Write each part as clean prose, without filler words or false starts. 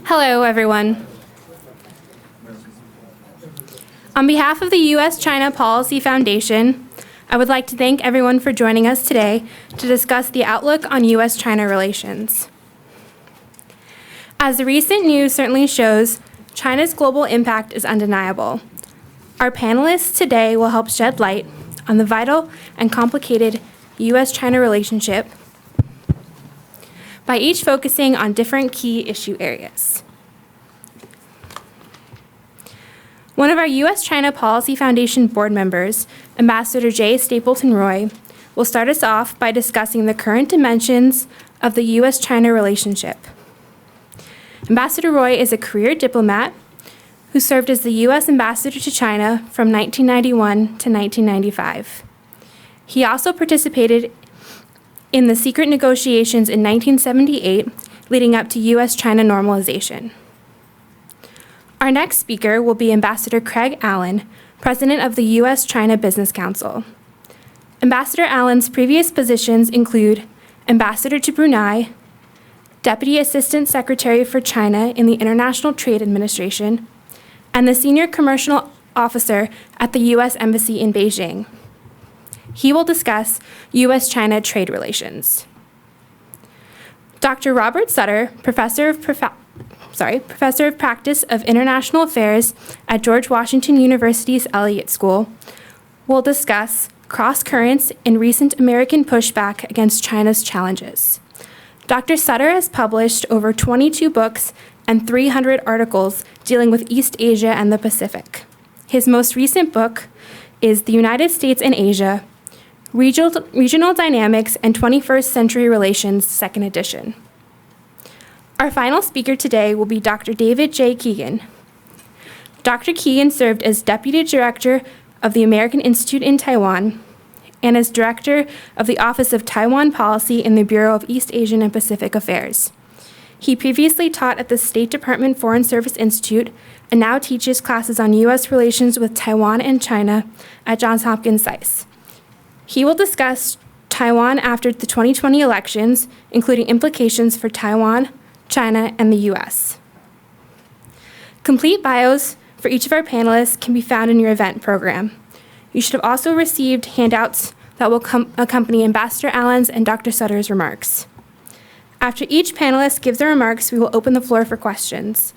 Hello, everyone. On behalf of the U.S.-China Policy Foundation, I would like to thank everyone for joining us today to discuss the outlook on U.S.-China relations. As the recent news certainly shows, China's global impact is undeniable. Our panelists today will help shed light on the vital and complicated U.S.-China relationship by each focusing on different key issue areas. One of our U.S.-China Policy Foundation board members, Ambassador J. Stapleton Roy, will start us off by discussing the current dimensions of the U.S.-China relationship. Ambassador Roy is a career diplomat who served as the U.S. ambassador to China from 1991 to 1995. He also participated in the secret negotiations in 1978, leading up to U.S.-China normalization. Our next speaker will be Ambassador Craig Allen, President of the U.S.-China Business Council. Ambassador Allen's previous positions include Ambassador to Brunei, Deputy Assistant Secretary for China in the International Trade Administration, and the Senior Commercial Officer at the U.S. Embassy in Beijing. He will discuss U.S.-China trade relations. Dr. Robert Sutter, Professor of Practice of International Affairs at George Washington University's Elliott School, will discuss cross-currents in recent American pushback against China's challenges. Dr. Sutter has published over 22 books and 300 articles dealing with East Asia and the Pacific. His most recent book is The United States and Asia, Regional Dynamics and 21st Century Relations, 2nd edition. Our final speaker today will be Dr. David J. Keegan. Dr. Keegan served as Deputy Director of the American Institute in Taiwan and as Director of the Office of Taiwan Policy in the Bureau of East Asian and Pacific Affairs. He previously taught at the State Department Foreign Service Institute and now teaches classes on U.S. relations with Taiwan and China at Johns Hopkins SAIS. He will discuss Taiwan after the 2020 elections, including implications for Taiwan, China, and the U.S. Complete bios for each of our panelists can be found in your event program. You should have also received handouts that will accompany Ambassador Allen's and Dr. Sutter's remarks. After each panelist gives their remarks, we will open the floor for questions.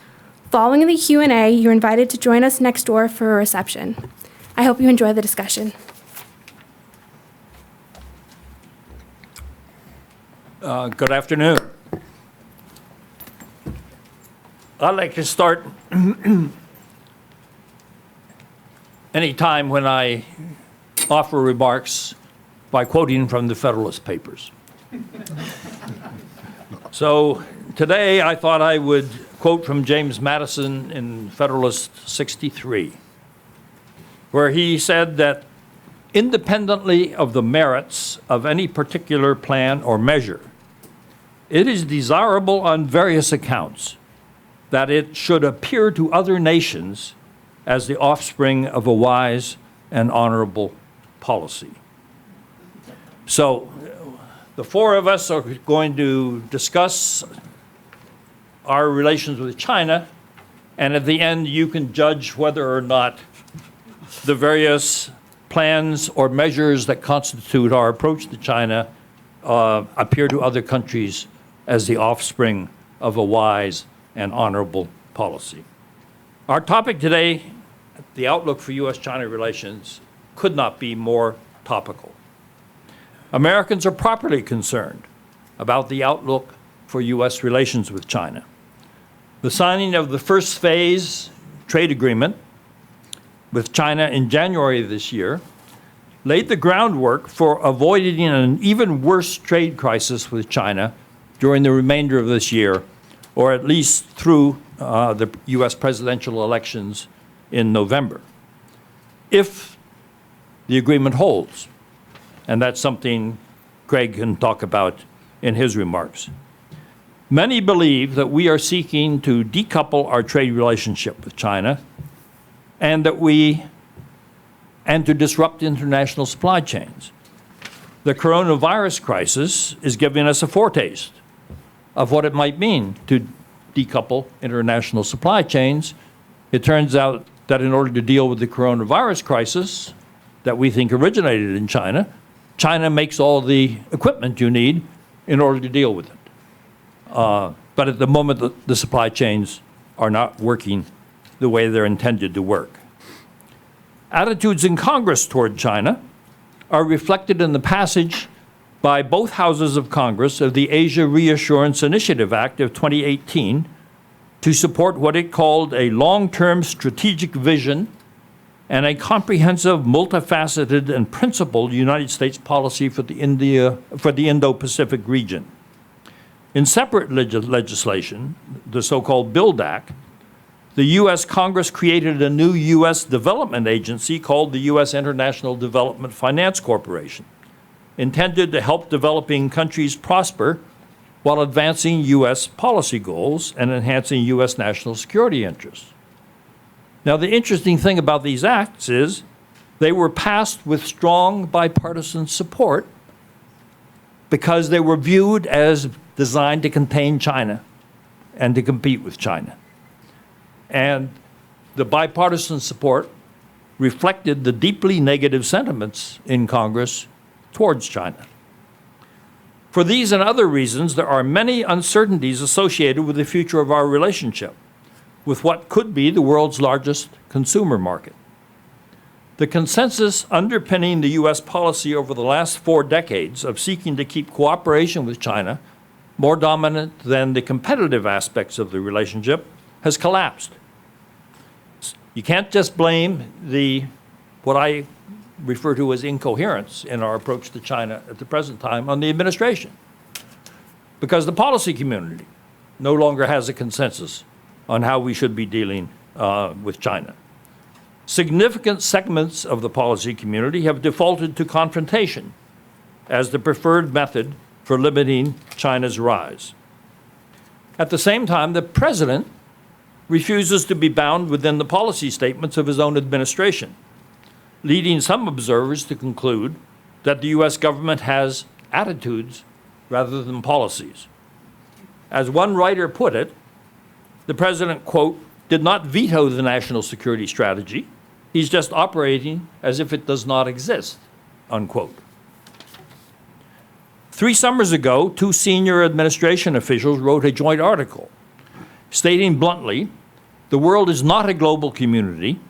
Following the Q&A, you're invited to join us next door for a reception. I hope you enjoy the discussion. Good afternoon. I'd like to start any time when I offer remarks by quoting from the Federalist Papers. So today I thought I would quote from James Madison in Federalist 63, where he said that independently of the merits of any particular plan or measure, it is desirable on various accounts that it should appear to other nations as the offspring of a wise and honorable policy. So the four of us are going to discuss our relations with China, and at the end you can judge whether or not the various plans or measures that constitute our approach to China appear to other countries as the offspring of a wise and honorable policy. Our topic today, the outlook for U.S.-China relations, could not be more topical. Americans are properly concerned about the outlook for U.S. relations with China. The signing of the first phase trade agreement with China in January of this year laid the groundwork for avoiding an even worse trade crisis with China during the remainder of this year, or at least through the U.S. presidential elections in November, if the agreement holds. And that's something Craig can talk about in his remarks. Many believe that we are seeking to decouple our trade relationship with China and to disrupt international supply chains. The coronavirus crisis is giving us a foretaste of what it might mean to decouple international supply chains. It turns out that in order to deal with the coronavirus crisis that we think originated in China, China makes all the equipment you need in order to deal with it. But at the moment, the supply chains are not working the way they're intended to work. Attitudes in Congress toward China are reflected in the passage by both houses of Congress of the Asia Reassurance Initiative Act of 2018 to support what it called a long-term strategic vision and a comprehensive, multifaceted, and principled United States policy for the Indo-Pacific region. In separate legislation, the so-called BUILD Act, the U.S. Congress created a new U.S. development agency called the U.S. International Development Finance Corporation, intended to help developing countries prosper while advancing U.S. policy goals and enhancing U.S. national security interests. Now, the interesting thing about these acts is they were passed with strong bipartisan support because they were viewed as designed to contain China and to compete with China. And the bipartisan support reflected the deeply negative sentiments in Congress towards China. For these and other reasons, there are many uncertainties associated with the future of our relationship with what could be the world's largest consumer market. The consensus underpinning the U.S. policy over the last 4 decades of seeking to keep cooperation with China more dominant than the competitive aspects of the relationship has collapsed. You can't just blame what I refer to as incoherence in our approach to China at the present time on the administration, because the policy community no longer has a consensus on how we should be dealing with China. Significant segments of the policy community have defaulted to confrontation as the preferred method for limiting China's rise. At the same time, the president refuses to be bound within the policy statements of his own administration, leading some observers to conclude that the U.S. government has attitudes rather than policies. As one writer put it, the president, quote, did not veto the national security strategy. He's just operating as if it does not exist, unquote. 3 summers ago, 2 senior administration officials wrote a joint article stating bluntly, the world is not a global community,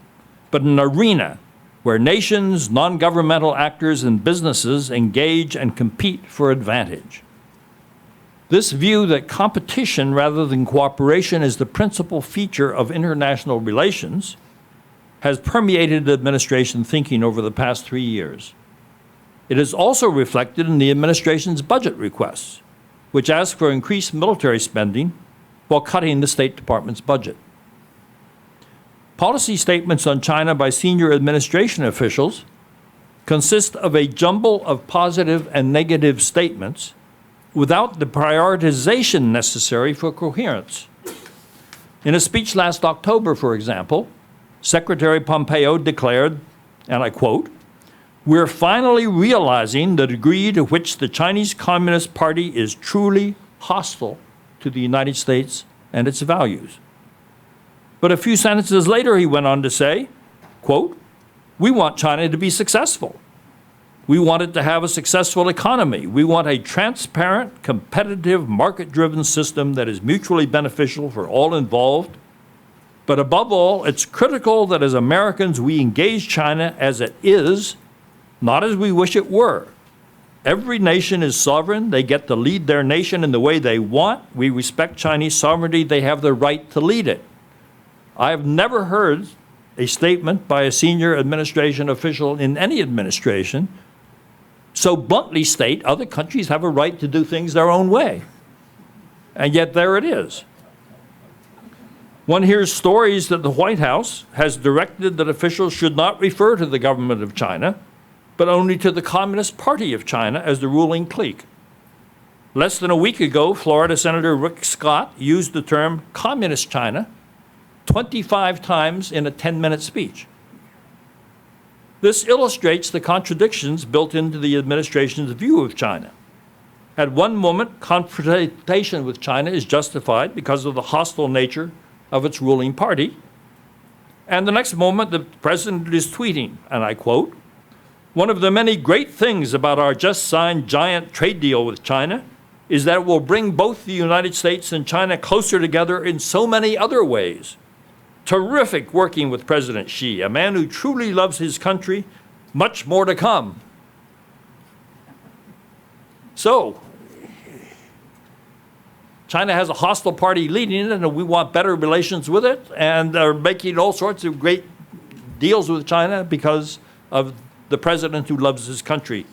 but an arena where nations, non-governmental actors, and businesses engage and compete for advantage. This view that competition rather than cooperation is the principal feature of international relations has permeated administration thinking over the past 3 years. It is also reflected in the administration's budget requests, which ask for increased military spending while cutting the State Department's budget. Policy statements on China by senior administration officials consist of a jumble of positive and negative statements without the prioritization necessary for coherence. In a speech last October, for example, Secretary Pompeo declared, and I quote, "We're finally realizing the degree to which the Chinese Communist Party is truly hostile to the United States and its values." But a few sentences later, he went on to say, quote, "We want China to be successful. We want it to have a successful economy. We want a transparent, competitive, market-driven system that is mutually beneficial for all involved. But above all, it's critical that as Americans, we engage China as it is, not as we wish it were. Every nation is sovereign. They get to lead their nation in the way they want. We respect Chinese sovereignty. They have the right to lead it." I have never heard a statement by a senior administration official in any administration so bluntly state other countries have a right to do things their own way. And yet there it is. One hears stories that the White House has directed that officials should not refer to the government of China, but only to the Communist Party of China as the ruling clique. Less than a week ago, Florida Senator Rick Scott used the term Communist China 25 times in a 10-minute speech. This illustrates the contradictions built into the administration's view of China. At one moment, confrontation with China is justified because of the hostile nature of its ruling party. And the next moment, the president is tweeting, and I quote, "One of the many great things about our just signed giant trade deal with China is that it will bring both the United States and China closer together in so many other ways. Terrific working with President Xi, a man who truly loves his country. Much more to come." So, China has a hostile party leading it, and we want better relations with it, and are making all sorts of great deals with China because of the president who loves his country.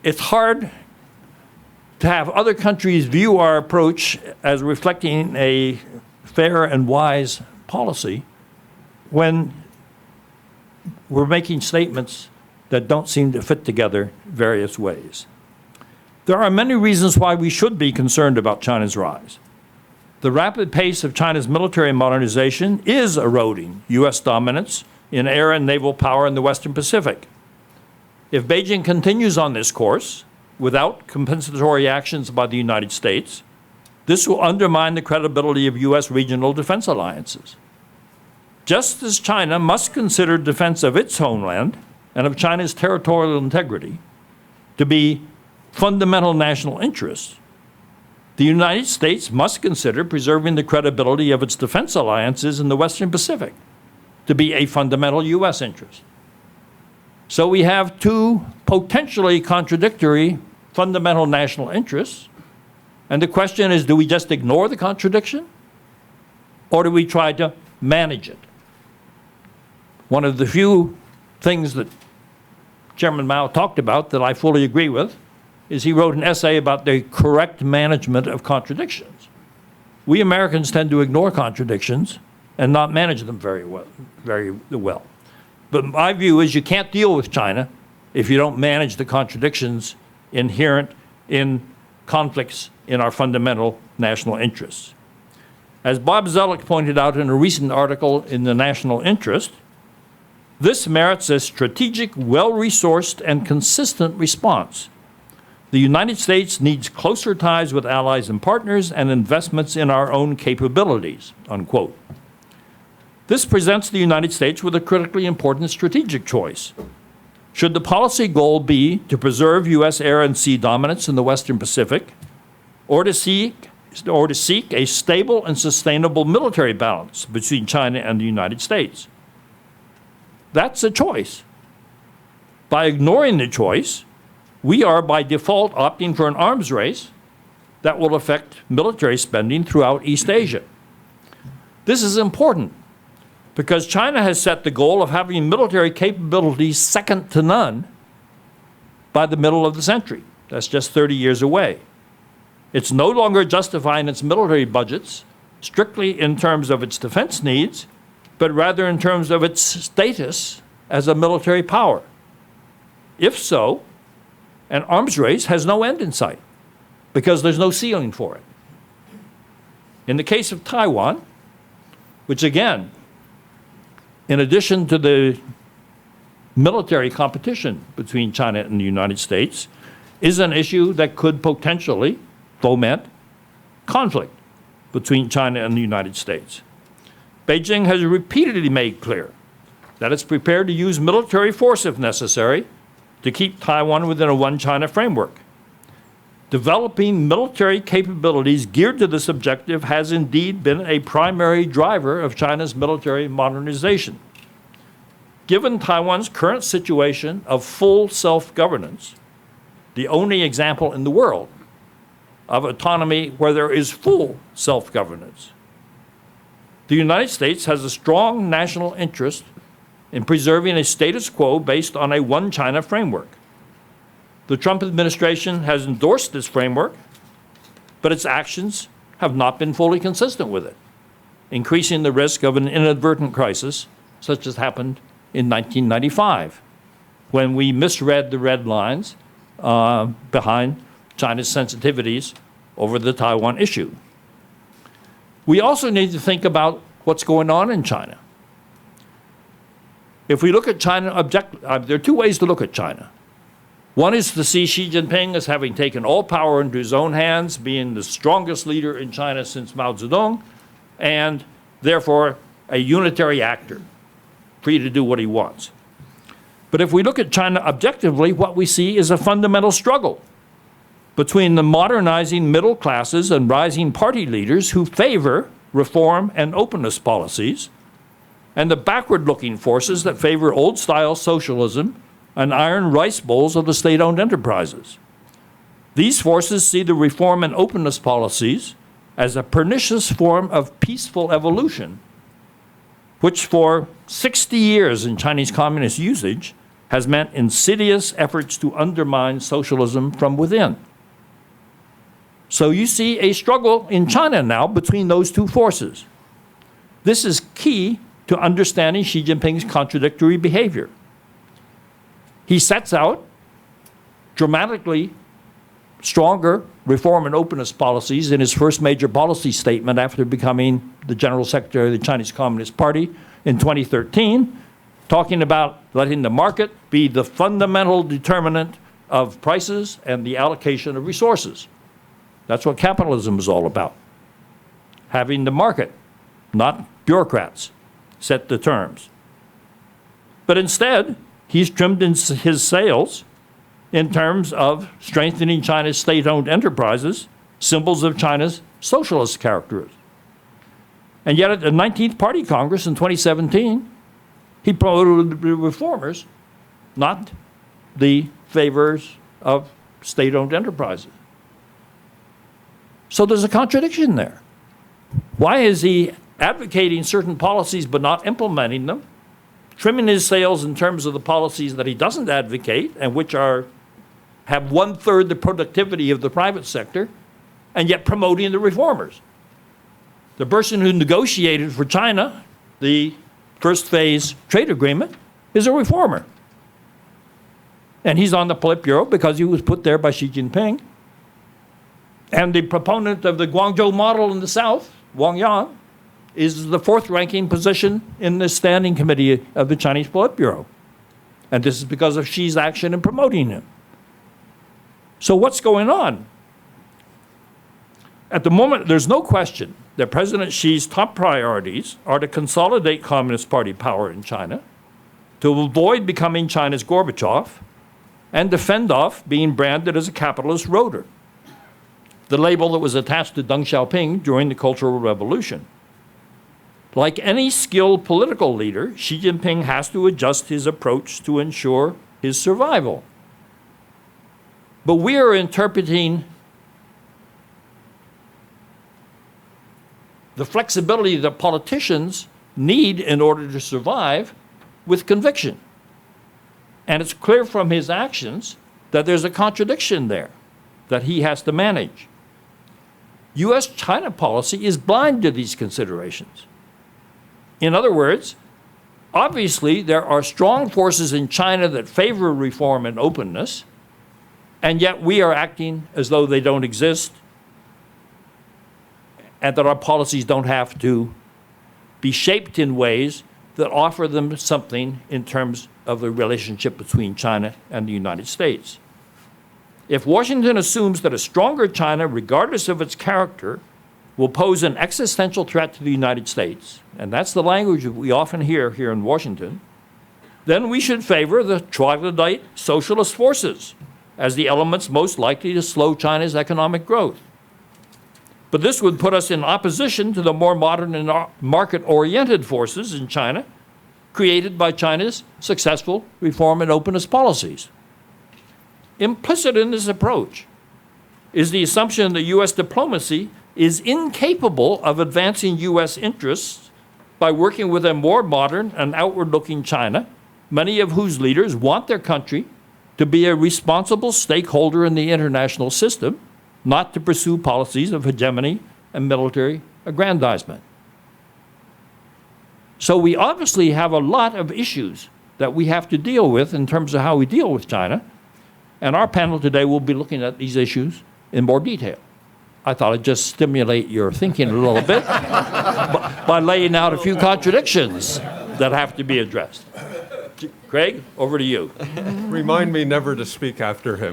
It's hard to have other countries view our approach as reflecting a fair and wise policy when we're making statements that don't seem to fit together various ways. There are many reasons why we should be concerned about China's rise. The rapid pace of China's military modernization is eroding U.S. dominance in air and naval power in the Western Pacific. If Beijing continues on this course, without compensatory actions by the United States, this will undermine the credibility of U.S. regional defense alliances. Just as China must consider defense of its homeland and of China's territorial integrity to be fundamental national interests, the United States must consider preserving the credibility of its defense alliances in the Western Pacific to be a fundamental U.S. interest. So we have two potentially contradictory fundamental national interests, and the question is, do we just ignore the contradiction, or do we try to manage it? One of the few things that Chairman Mao talked about that I fully agree with is he wrote an essay about the correct management of contradictions. We Americans tend to ignore contradictions and not manage them very well. But my view is you can't deal with China if you don't manage the contradictions inherent in conflicts in our fundamental national interests. As Bob Zoellick pointed out in a recent article in the National Interest, this merits a strategic, well-resourced, and consistent response. The United States needs closer ties with allies and partners and investments in our own capabilities, unquote. This presents the United States with a critically important strategic choice. Should the policy goal be to preserve U.S. air and sea dominance in the Western Pacific, or to seek a stable and sustainable military balance between China and the United States? That's a choice. By ignoring the choice, we are by default opting for an arms race that will affect military spending throughout East Asia. This is important because China has set the goal of having military capabilities second to none by the middle of the century. That's just 30 years away. It's no longer justifying its military budgets strictly in terms of its defense needs, but rather in terms of its status as a military power. If so, an arms race has no end in sight because there's no ceiling for it. In the case of Taiwan, which again, in addition to the military competition between China and the United States, is an issue that could potentially foment conflict between China and the United States. Beijing has repeatedly made clear that it's prepared to use military force if necessary to keep Taiwan within a one-China framework. Developing military capabilities geared to this objective has indeed been a primary driver of China's military modernization. Given Taiwan's current situation of full self-governance, the only example in the world of autonomy where there is full self-governance, the United States has a strong national interest in preserving a status quo based on a one-China framework. The Trump administration has endorsed this framework, but its actions have not been fully consistent with it, increasing the risk of an inadvertent crisis, such as happened in 1995, when we misread the red lines behind China's sensitivities over the Taiwan issue. We also need to think about what's going on in China. if we look at China there are two ways to look at China. One is to see Xi Jinping as having taken all power into his own hands, being the strongest leader in China since Mao Zedong, and therefore a unitary actor, free to do what he wants. But if we look at China objectively, what we see is a fundamental struggle between the modernizing middle classes and rising party leaders who favor reform and openness policies, and the backward-looking forces that favor old-style socialism and iron rice bowls of the state-owned enterprises. These forces see the reform and openness policies as a pernicious form of peaceful evolution, which for 60 years in Chinese communist usage has meant insidious efforts to undermine socialism from within. So you see a struggle in China now between those two forces. This is key to understanding Xi Jinping's contradictory behavior. He sets out dramatically stronger reform and openness policies in his first major policy statement after becoming the General Secretary of the Chinese Communist Party in 2013, talking about letting the market be the fundamental determinant of prices and the allocation of resources. That's what capitalism is all about. Having the market, not bureaucrats, set the terms. But instead, he's trimmed his sails in terms of strengthening China's state-owned enterprises, symbols of China's socialist characteristics. And yet at the 19th Party Congress in 2017, he promoted the reformers, not the favors of state-owned enterprises. So there's a contradiction there. Why is he advocating certain policies but not implementing them, trimming his sails in terms of the policies that he doesn't advocate and which have 1/3 the productivity of the private sector, and yet promoting the reformers? The person who negotiated for China the first phase trade agreement is a reformer. And he's on the Politburo because he was put there by Xi Jinping. And the proponent of the Guangzhou model in the South, Wang Yang, is the fourth-ranking position in the standing committee of the Chinese Politburo. And this is because of Xi's action in promoting him. So what's going on? At the moment, there's no question that President Xi's top priorities are to consolidate Communist Party power in China, to avoid becoming China's Gorbachev, and to fend off being branded as a capitalist roader, the label that was attached to Deng Xiaoping during the Cultural Revolution. Like any skilled political leader, Xi Jinping has to adjust his approach to ensure his survival. But we are interpreting the flexibility that politicians need in order to survive with conviction. And it's clear from his actions that there's a contradiction there that he has to manage. U.S.-China policy is blind to these considerations. In other words, obviously there are strong forces in China that favor reform and openness, and yet we are acting as though they don't exist and that our policies don't have to be shaped in ways that offer them something in terms of the relationship between China and the United States. If Washington assumes that a stronger China, regardless of its character, will pose an existential threat to the United States, and that's the language that we often hear here in Washington, then we should favor the troglodyte socialist forces as the elements most likely to slow China's economic growth. But this would put us in opposition to the more modern and market-oriented forces in China created by China's successful reform and openness policies. Implicit in this approach is the assumption that U.S. diplomacy is incapable of advancing U.S. interests by working with a more modern and outward-looking China, many of whose leaders want their country to be a responsible stakeholder in the international system, not to pursue policies of hegemony and military aggrandizement. So we obviously have a lot of issues that we have to deal with in terms of how we deal with China, and our panel today will be looking at these issues in more detail. I thought I'd just stimulate your thinking a little bit by laying out a few contradictions that have to be addressed. Greg, over to you. Remind me never to speak after him.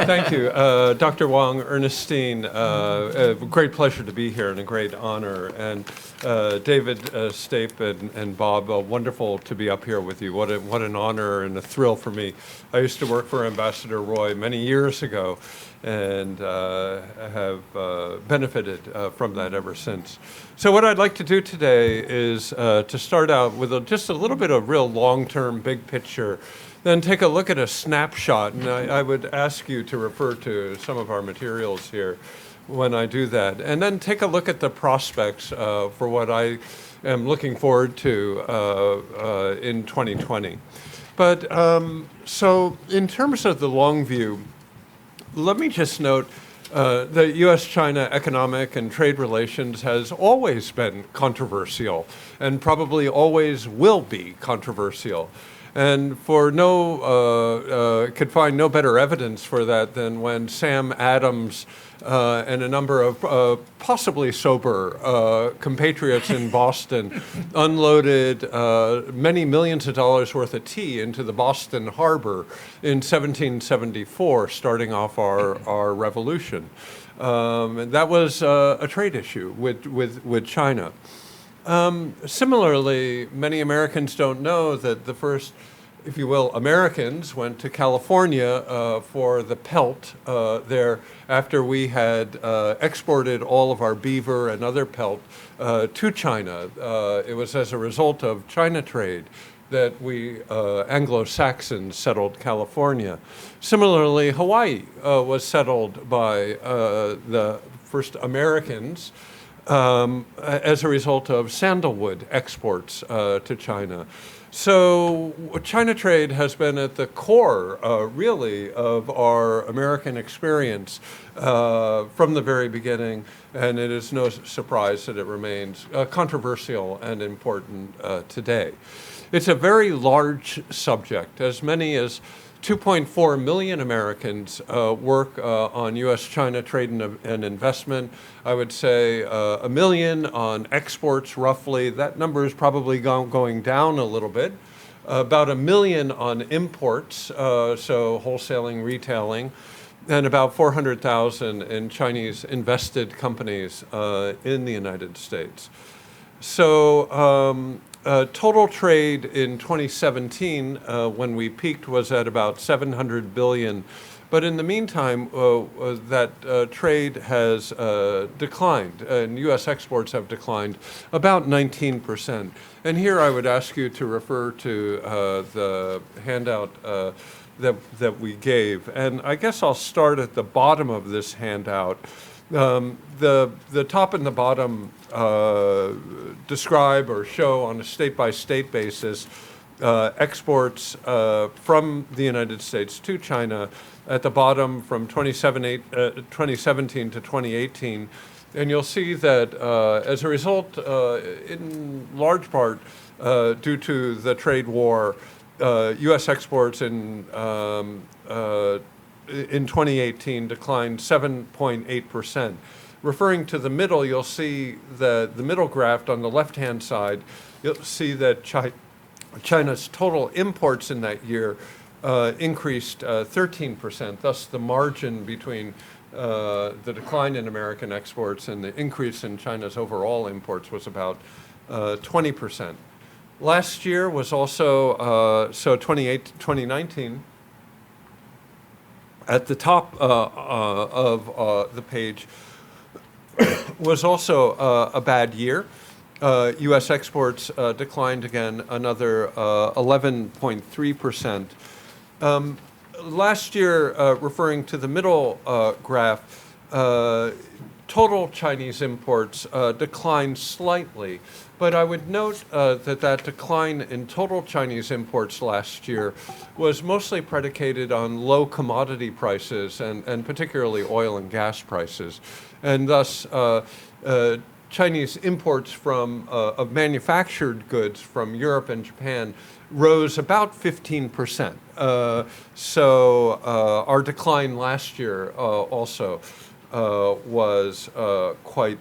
Thank you. Dr. Wong, Ernestine, a great pleasure to be here and a great honor. And David, Stape, and Bob, wonderful to be up here with you. What an honor and a thrill for me. I used to work for Ambassador Roy many years ago and have benefited from that ever since. So what I'd like to do today is to start out with just a little bit of real long-term big picture, then take a look at a snapshot, and I would ask you to refer to some of our materials here when I do that, and then take a look at the prospects for what I am looking forward to in 2020. But so in terms of the long view, let me just note that U.S.-China economic and trade relations has always been controversial and probably always will be controversial. And could find no better evidence for that than when Sam Adams and a number of possibly sober compatriots in Boston unloaded many millions of dollars worth of tea into the Boston Harbor in 1774, starting off our revolution. And that was a trade issue with China. Similarly, many Americans don't know that the first, if you will, Americans went to California for the pelt there after we had exported all of our beaver and other pelt to China. It was as a result of China trade that we Anglo-Saxons settled California. Similarly, Hawaii was settled by the first Americans as a result of sandalwood exports to China. So China trade has been at the core, really, of our American experience from the very beginning, and it is no surprise that it remains controversial and important today. It's a very large subject. As many as 2.4 million Americans work on U.S.-China trade and investment. I would say 1 million on exports, roughly. That number is probably going down a little bit. About 1 million on imports, so wholesaling, retailing, and about 400,000 in Chinese invested companies in the United States. So total trade in 2017, when we peaked, was at about 700 billion. But in the meantime, that trade has declined, and U.S. exports have declined about 19%. And here I would ask you to refer to the handout that we gave. And I guess I'll start at the bottom of this handout. The top and the bottom describe or show on a state-by-state basis exports from the United States to China. At the bottom from 2017 to 2018. And you'll see that as a result, in large part due to the trade war, U.S. exports in 2018 declined 7.8%. Referring to the middle, you'll see the middle graph on the left-hand side, you'll see that China's total imports in that year increased 13%. Thus, the margin between the decline in American exports and the increase in China's overall imports was about 20%. Last year was also, 2019, at the top of the page, was also a bad year. U.S. exports declined again another 11.3%. Last year, referring to the middle graph, total Chinese imports declined slightly. But I would note that decline in total Chinese imports last year was mostly predicated on low commodity prices and particularly oil and gas prices. And thus, Chinese imports of manufactured goods from Europe and Japan rose about 15%. So our decline last year also was quite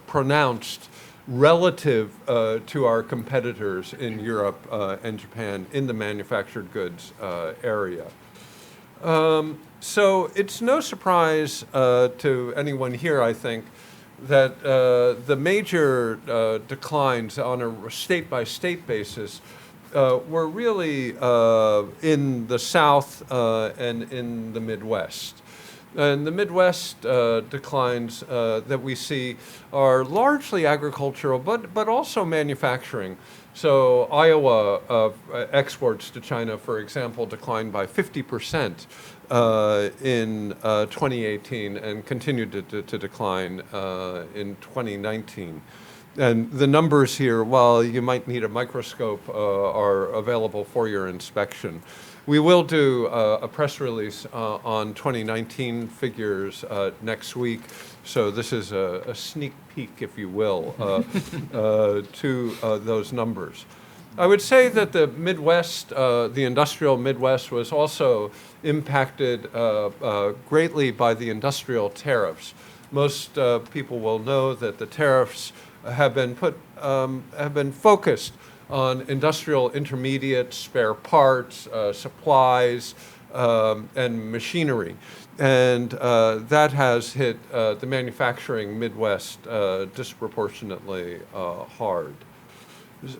pronounced relative to our competitors in Europe and Japan in the manufactured goods area. So it's no surprise to anyone here, I think, that the major declines on a state-by-state basis were really in the South and in the Midwest. And the Midwest declines that we see are largely agricultural, but also manufacturing. So Iowa exports to China, for example, declined by 50% in 2018 and continued to decline in 2019. And the numbers here, while you might need a microscope, are available for your inspection. We will do a press release on 2019 figures next week, so this is a sneak peek, if you will, to those numbers. I would say that the Midwest, the industrial Midwest, was also impacted greatly by the industrial tariffs. Most people will know that the tariffs have been focused on industrial intermediates, spare parts, supplies, and machinery. And that has hit the manufacturing Midwest disproportionately hard.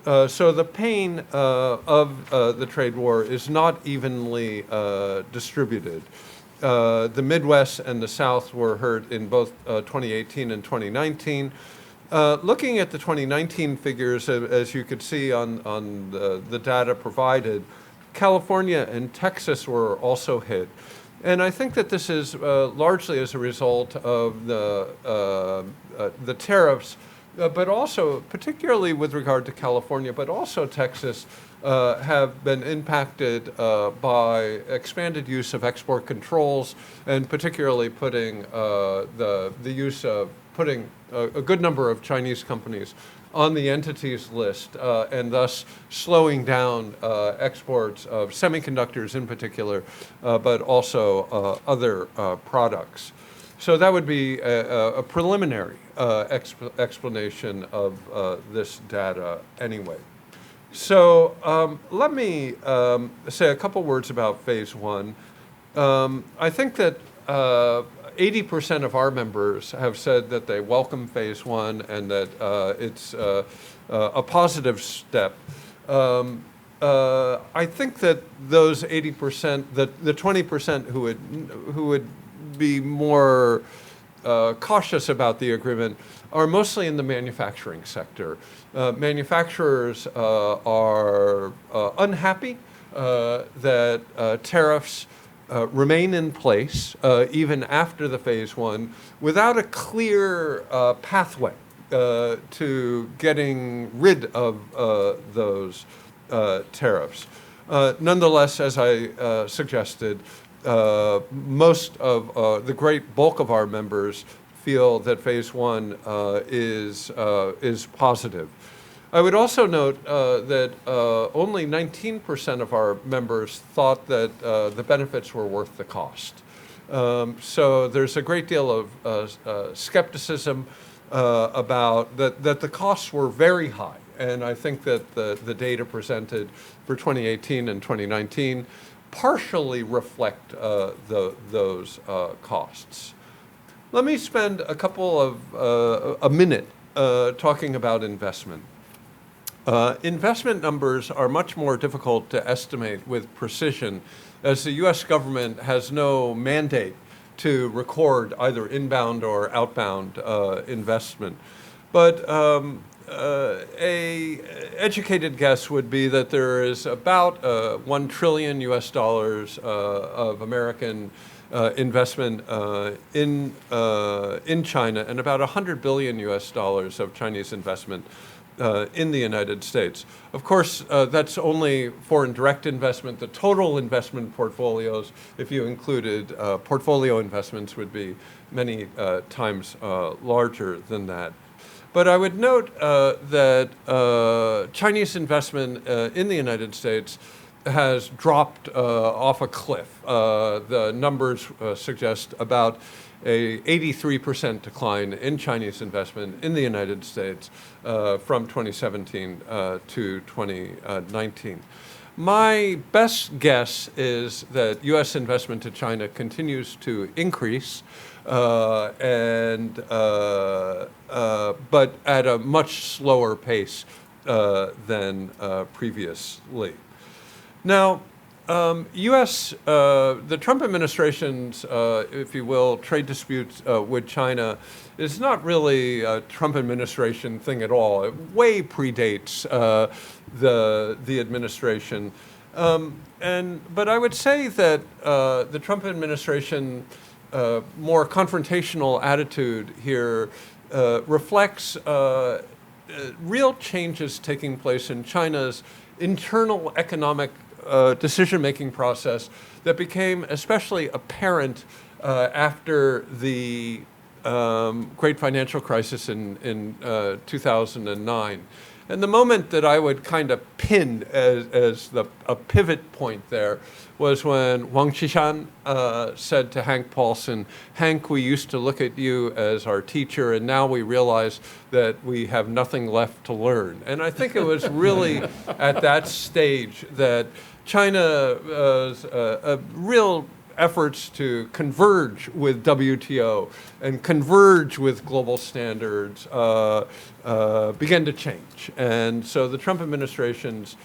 So the pain of the trade war is not evenly distributed. The Midwest and the South were hurt in both 2018 and 2019. Looking at the 2019 figures, as you could see on the data provided, California and Texas were also hit. And I think that this is largely as a result of the tariffs, but also, particularly with regard to California, but also Texas, have been impacted by expanded use of export controls, and particularly putting the use of putting a good number of Chinese companies on the entities list, and thus slowing down exports of semiconductors in particular, but also other products. So that would be a preliminary explanation of this data anyway. So let me say a couple words about phase one. I think that 80% of our members have said that they welcome phase one and that it's a positive step. I think that those 80%, the 20% who would be more cautious about the agreement are mostly in the manufacturing sector. Manufacturers are unhappy that tariffs remain in place even after the phase one without a clear pathway to getting rid of those tariffs. Nonetheless, as I suggested, most of the great bulk of our members feel that phase one is positive. I would also note that only 19% of our members thought that the benefits were worth the cost. So there's a great deal of skepticism about that the costs were very high. And I think that the data presented for 2018 and 2019 partially reflect those costs. Let me spend a minute talking about investment. Investment numbers are much more difficult to estimate with precision, as the U.S. government has no mandate to record either inbound or outbound investment. But a educated guess would be that there is about $1 trillion US of American investment in China, and about $100 billion US of Chinese investment in the United States. Of course, that's only foreign direct investment. The total investment portfolios, if you included portfolio investments, would be many times larger than that. But I would note that Chinese investment in the United States has dropped off a cliff. The numbers suggest about a 83% decline in Chinese investment in the United States from 2017 to 2019. My best guess is that U.S. investment to China continues to increase, but at a much slower pace than previously. Now, the Trump administration's, if you will, trade disputes with China is not really a Trump administration thing at all. It way predates the administration. But I would say that the Trump administration more confrontational attitude here reflects real changes taking place in China's internal economic decision-making process that became especially apparent after the great financial crisis in 2009. And the moment that I would kind of pin as a pivot point there was when Wang Qishan said to Hank Paulson, "Hank, we used to look at you as our teacher, and now we realize that we have nothing left to learn." And I think it was really at that stage that China's real efforts to converge with WTO and converge with global standards began to change. And so the Trump administration's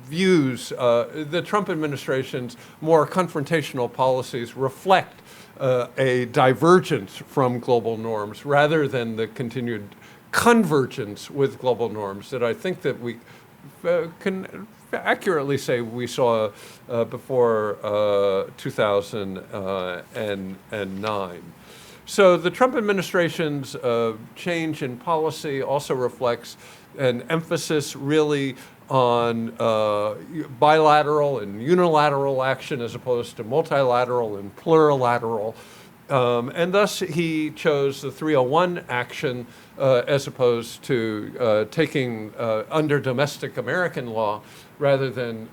views, the Trump administration's more confrontational policies reflect a divergence from global norms rather than the continued convergence with global norms that I think that we can accurately say we saw before 2009. So the Trump administration's change in policy also reflects an emphasis really on bilateral and unilateral action as opposed to multilateral and plurilateral. And thus he chose the 301 action as opposed to taking under domestic American law rather than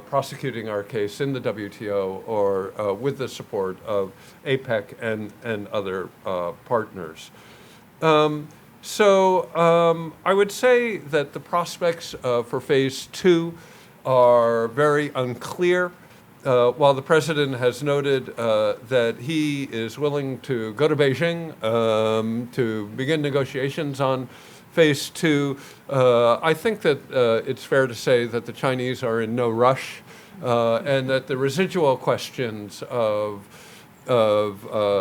prosecuting our case in the WTO or with the support of APEC and other partners. So I would say that the prospects for phase two are very unclear. While the president has noted that he is willing to go to Beijing to begin negotiations on phase two, I think that it's fair to say that the Chinese are in no rush and that the residual questions of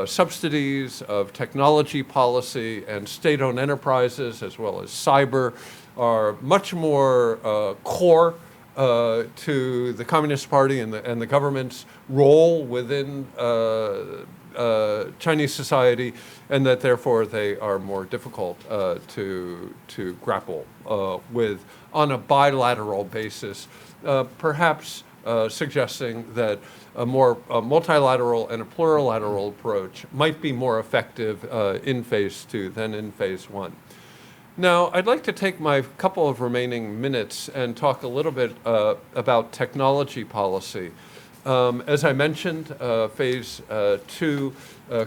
subsidies, of technology policy, and state-owned enterprises, as well as cyber, are much more core to the Communist Party and the government's role within Chinese society, and that therefore they are more difficult to grapple with on a bilateral basis, perhaps suggesting that a more multilateral and a plurilateral approach might be more effective in phase two than in phase one. Now, I'd like to take my couple of remaining minutes and talk a little bit about technology policy. As I mentioned, phase two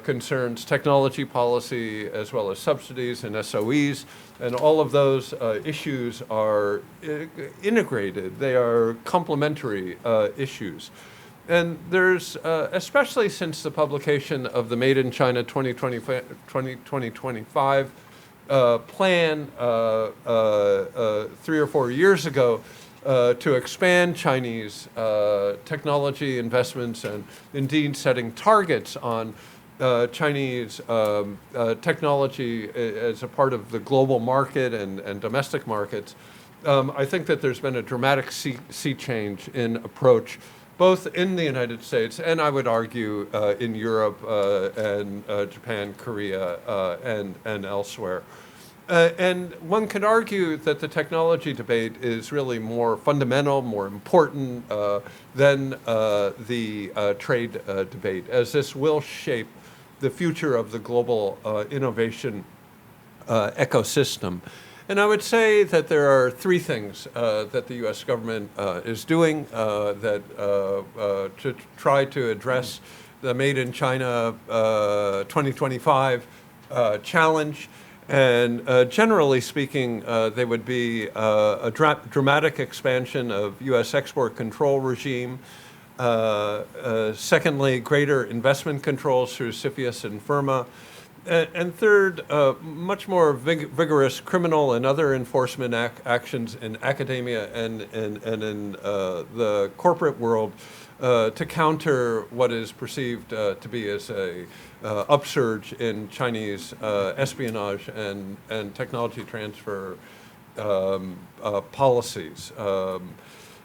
concerns technology policy as well as subsidies and SOEs, and all of those issues are integrated. They are complementary issues. And there's, especially since the publication of the Made in China 2025 plan 3 or 4 years ago to expand Chinese technology investments and indeed setting targets on Chinese technology as a part of the global market and domestic markets. I think that there's been a dramatic sea change in approach, both in the United States and I would argue in Europe and Japan, Korea, and elsewhere. And one could argue that the technology debate is really more fundamental, more important than the trade debate, as this will shape the future of the global innovation ecosystem. And I would say that there are three things that the U.S. government is doing to try to address the Made in China 2025 challenge. And generally speaking, they would be a dramatic expansion of U.S. export control regime. Secondly, greater investment controls through CFIUS and FIRMA. And third, much more vigorous criminal and other enforcement actions in academia and in the corporate world to counter what is perceived to be as a upsurge in Chinese espionage and technology transfer policies.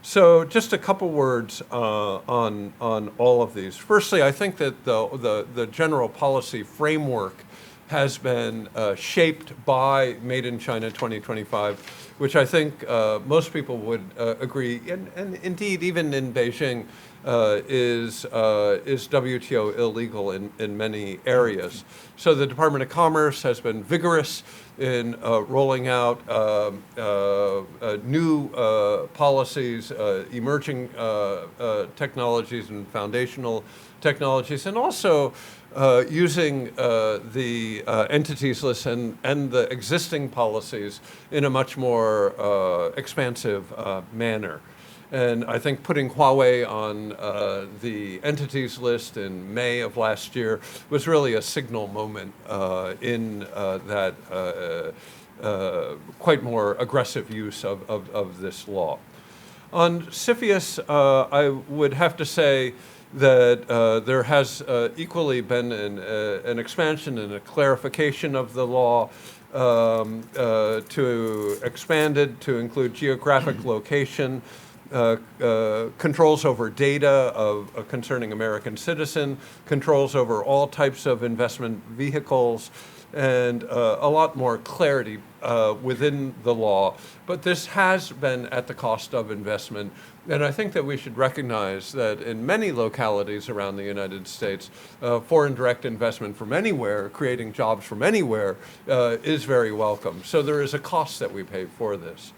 So just a couple words on all of these. Firstly, I think that the general policy framework has been shaped by Made in China 2025, which I think most people would agree, and indeed even in Beijing, is WTO illegal in many areas. So the Department of Commerce has been vigorous in rolling out new policies, emerging technologies and foundational technologies, and also using the entities list and the existing policies in a much more expansive manner. And I think putting Huawei on the entities list in May of last year was really a signal moment in that quite more aggressive use of this law. On CFIUS, I would have to say that there has equally been an expansion and a clarification of the law to expanded to include geographic location, controls over data concerning American citizen, controls over all types of investment vehicles, and a lot more clarity within the law. But this has been at the cost of investment. And I think that we should recognize that in many localities around the United States, foreign direct investment from anywhere, creating jobs from anywhere, is very welcome. So there is a cost that we pay for this.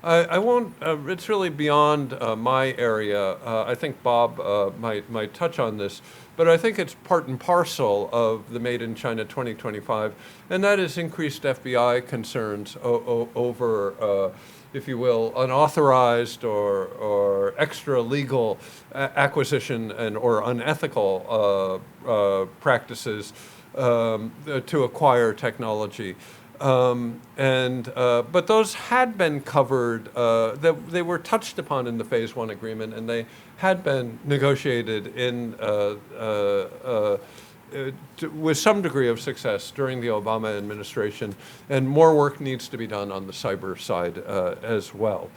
I won't, it's really beyond my area. I think Bob might touch on this, but I think it's part and parcel of the Made in China 2025, and that is increased FBI concerns over, if you will, unauthorized or extra legal acquisition or unethical practices to acquire technology. But those had been covered, they were touched upon in the Phase 1 agreement, and they had been negotiated with some degree of success during the Obama administration, and more work needs to be done on the cyber side as well.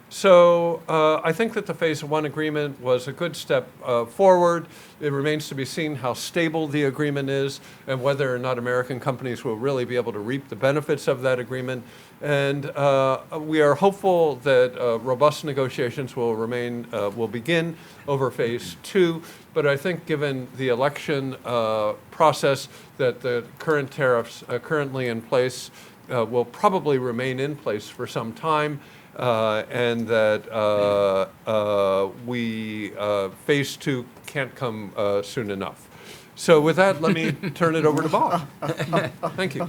So I think that the Phase 1 agreement was a good step forward. It remains to be seen how stable the agreement is and whether or not American companies will really be able to reap the benefits of that agreement. And we are hopeful that robust negotiations will begin over Phase 2. But I think given the election process, that the current tariffs currently in place will probably remain in place for some time. And that Phase 2 can't come soon enough. So with that, let me turn it over to Bob. Thank you.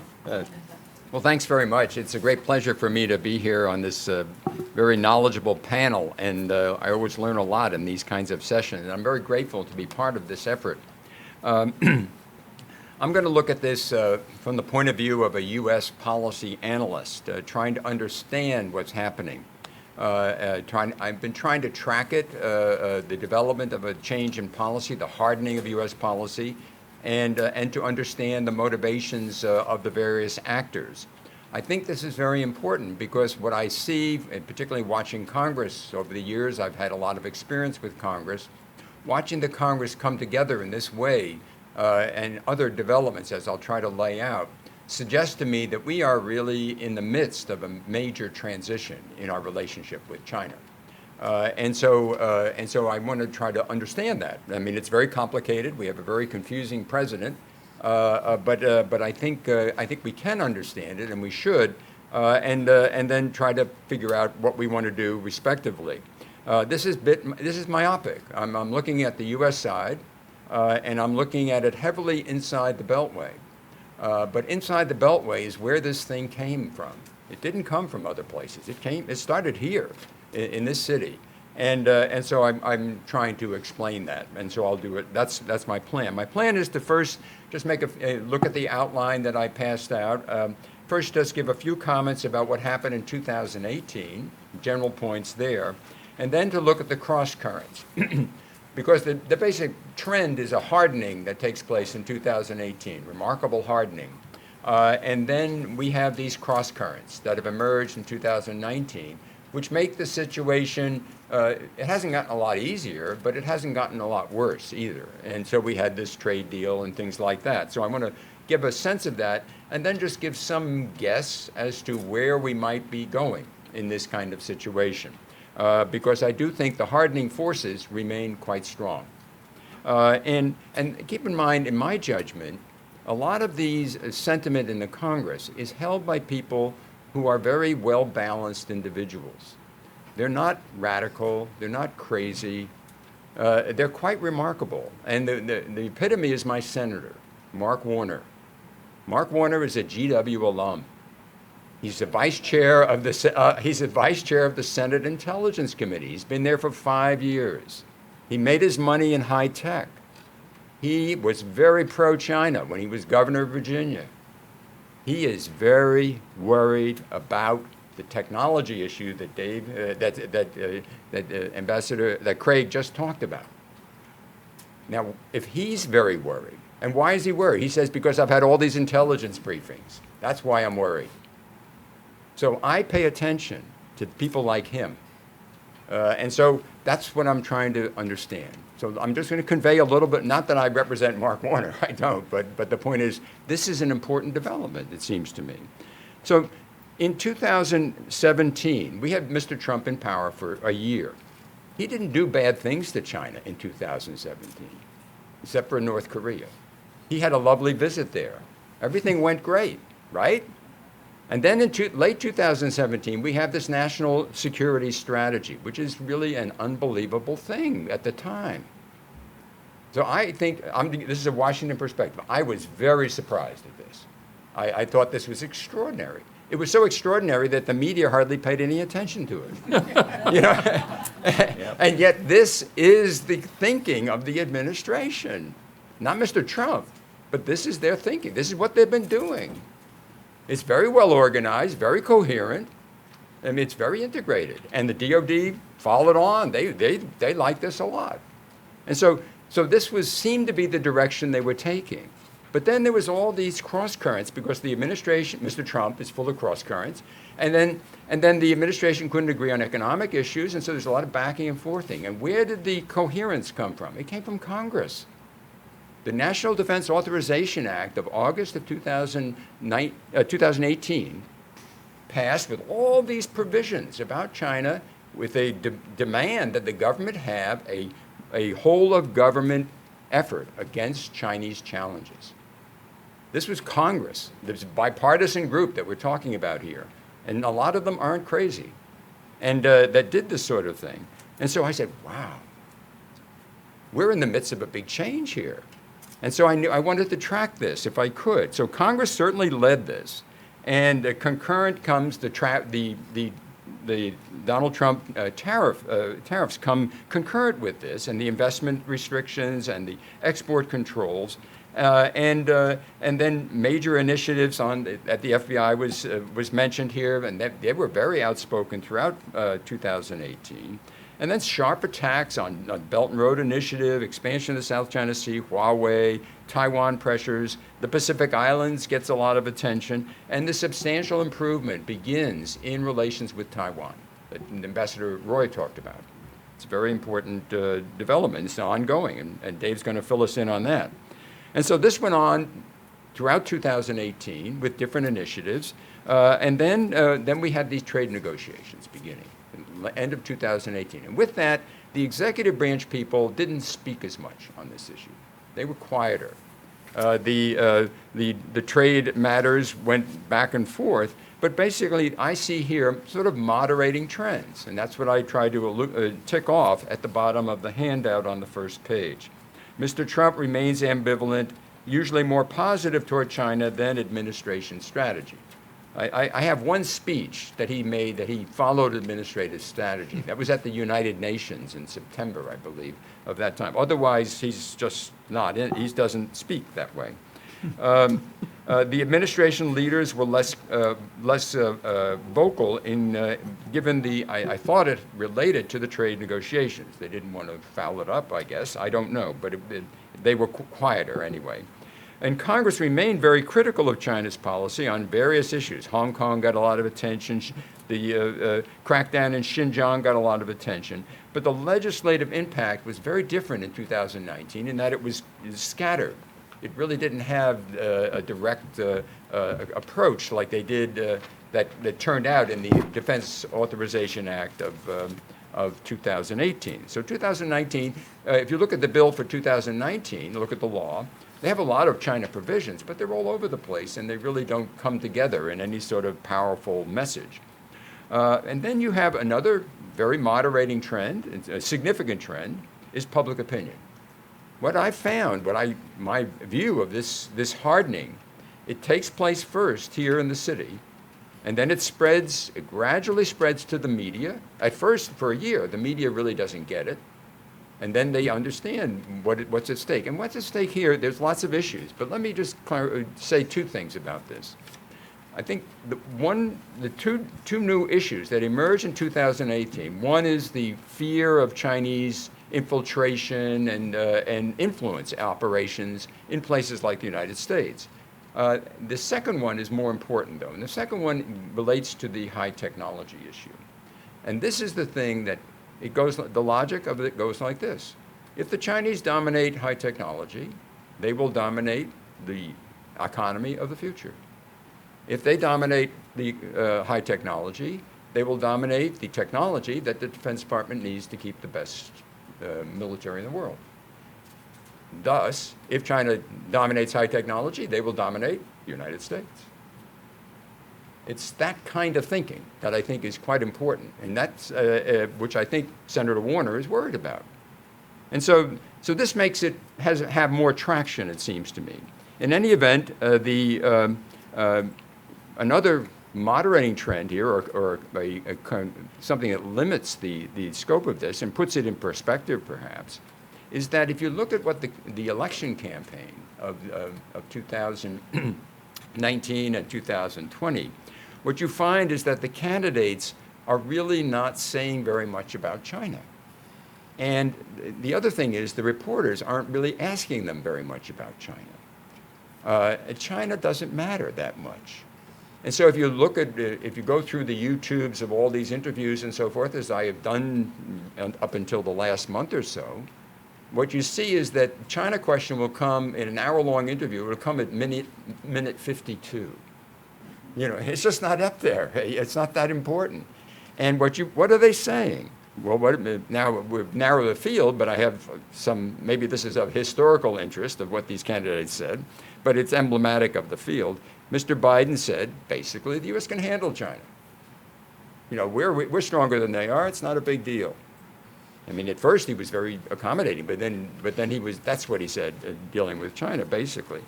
Well, thanks very much. It's a great pleasure for me to be here on this very knowledgeable panel, and I always learn a lot in these kinds of sessions, and I'm very grateful to be part of this effort. I'm going to look at this from the point of view of a U.S. policy analyst, trying to understand what's happening. I've been trying to track it, the development of a change in policy, the hardening of U.S. policy, and to understand the motivations of the various actors. I think this is very important because what I see, and particularly watching Congress over the years, I've had a lot of experience with Congress, watching the Congress come together in this way and other developments, as I'll try to lay out, suggest to me that we are really in the midst of a major transition in our relationship with China. And so I want to try to understand that. I mean, it's very complicated. We have a very confusing president, but I think we can understand it, and we should, and then try to figure out what we want to do respectively. This is myopic. I'm looking at the U.S. side. and I'm looking at it heavily inside the Beltway. But inside the Beltway is where this thing came from. It didn't come from other places. It started here in this city. And so I'm trying to explain that, and so I'll do it. That's my plan. My plan is to first just make a look at the outline that I passed out. First, just give a few comments about what happened in 2018, general points there, and then to look at the cross currents. Because the basic trend is a hardening that takes place in 2018, remarkable hardening. And then we have these cross currents that have emerged in 2019, which make the situation, it hasn't gotten a lot easier, but it hasn't gotten a lot worse either. And so we had this trade deal and things like that. So I want to give a sense of that and then just give some guess as to where we might be going in this kind of situation. Because I do think the hardening forces remain quite strong. And keep in mind, in my judgment, a lot of these sentiment in the Congress is held by people who are very well-balanced individuals. They're not radical, they're not crazy, they're quite remarkable. And the epitome is my senator, Mark Warner. Mark Warner is a GW alum. He's the vice chair of the Senate Intelligence Committee. He's been there for 5 years. He made his money in high tech. He was very pro-China when he was governor of Virginia. He is very worried about the technology issue that that Craig just talked about. Now, if he's very worried, and why is he worried? He says, because I've had all these intelligence briefings. That's why I'm worried. So I pay attention to people like him. And so that's what I'm trying to understand. So I'm just going to convey a little bit, not that I represent Mark Warner, I don't, but the point is, this is an important development, it seems to me. So in 2017, we had Mr. Trump in power for a year. He didn't do bad things to China in 2017, except for North Korea. He had a lovely visit there. Everything went great, right? And then in late 2017, we have this national security strategy, which is really an unbelievable thing at the time. So I think, this is a Washington perspective, I was very surprised at this. I thought this was extraordinary. It was so extraordinary that the media hardly paid any attention to it. You know? And yet this is the thinking of the administration. Not Mr. Trump, but this is their thinking. This is what they've been doing. It's very well organized, very coherent. I mean, it's very integrated. And the DOD followed on. They like this a lot. And so this seemed to be the direction they were taking. But then there was all these cross currents because the administration, Mr. Trump, is full of cross currents. And then the administration couldn't agree on economic issues. And so there's a lot of backing and forthing. And where did the coherence come from? It came from Congress. The National Defense Authorization Act of August of 2018 passed with all these provisions about China with a demand that the government have a whole-of-government effort against Chinese challenges. This was Congress. There's a bipartisan group that we're talking about here. And a lot of them aren't crazy and that did this sort of thing. And so I said, wow, we're in the midst of a big change here. And so I knew I wanted to track this if I could. So Congress certainly led this, and concurrent comes the Donald Trump tariffs come concurrent with this, and the investment restrictions and the export controls, and then major initiatives at the FBI was mentioned here, and they were very outspoken throughout 2018. And then sharp attacks on Belt and Road Initiative, expansion of the South China Sea, Huawei, Taiwan pressures. The Pacific Islands gets a lot of attention. And the substantial improvement begins in relations with Taiwan that Ambassador Roy talked about. It's a very important development. It's ongoing, and Dave's going to fill us in on that. And so this went on throughout 2018 with different initiatives. And then we had these trade negotiations beginning. End of 2018. And with that, the executive branch people didn't speak as much on this issue. They were quieter. The trade matters went back and forth, but basically I see here sort of moderating trends, and that's what I try to tick off at the bottom of the handout on the first page. Mr. Trump remains ambivalent, usually more positive toward China than administration strategy. I have one speech that he made that he followed administrative strategy. That was at the United Nations in September, I believe, of that time. Otherwise, he's just not in, he doesn't speak that way. The administration leaders were less vocal in, given the, I thought it related to the trade negotiations. They didn't want to foul it up, I guess. I don't know, but they were quieter anyway. And Congress remained very critical of China's policy on various issues. Hong Kong got a lot of attention. The crackdown in Xinjiang got a lot of attention. But the legislative impact was very different in 2019 in that it was scattered. It really didn't have a direct approach like they did that turned out in the Defense Authorization Act of 2018. So 2019, if you look at the bill for 2019, look at the law, they have a lot of China provisions, but they're all over the place, and they really don't come together in any sort of powerful message. And then you have another very moderating trend, a significant trend, is public opinion. What I found, my view of this hardening, it takes place first here in the city, and then it gradually spreads to the media. At first, for a year, the media really doesn't get it. And then they understand what's at stake. And what's at stake here, there's lots of issues. But let me just say two things about this. I think the two new issues that emerged in 2018, one is the fear of Chinese infiltration and influence operations in places like the United States. The second one is more important, though. And the second one relates to the high technology issue. And this is the thing that the logic of it goes like this. If the Chinese dominate high technology, they will dominate the economy of the future. If they dominate the high technology, they will dominate the technology that the Defense Department needs to keep the best military in the world. Thus, if China dominates high technology, they will dominate the United States. It's that kind of thinking that I think is quite important, and that's which I think Senator Warner is worried about. And so this makes it have more traction, it seems to me. In any event, another moderating trend here, or something that limits the scope of this and puts it in perspective, perhaps, is that if you look at what the election campaign of 2019 and 2020, what you find is that the candidates are really not saying very much about China. And the other thing is the reporters aren't really asking them very much about China. China doesn't matter that much. And so if you look at, if you go through the YouTubes of all these interviews and so forth, as I have done up until the last month or so, what you see is that China question will come in an hour-long interview. It will come at minute 52. You know, it's just not up there. It's not that important. And what are they saying? Well, now we've narrowed the field, but I have maybe this is of historical interest of what these candidates said, but it's emblematic of the field. Mr. Biden said, basically, the U.S. can handle China. You know, we're stronger than they are. It's not a big deal. I mean, at first he was very accommodating, but then that's what he said, dealing with China, basically.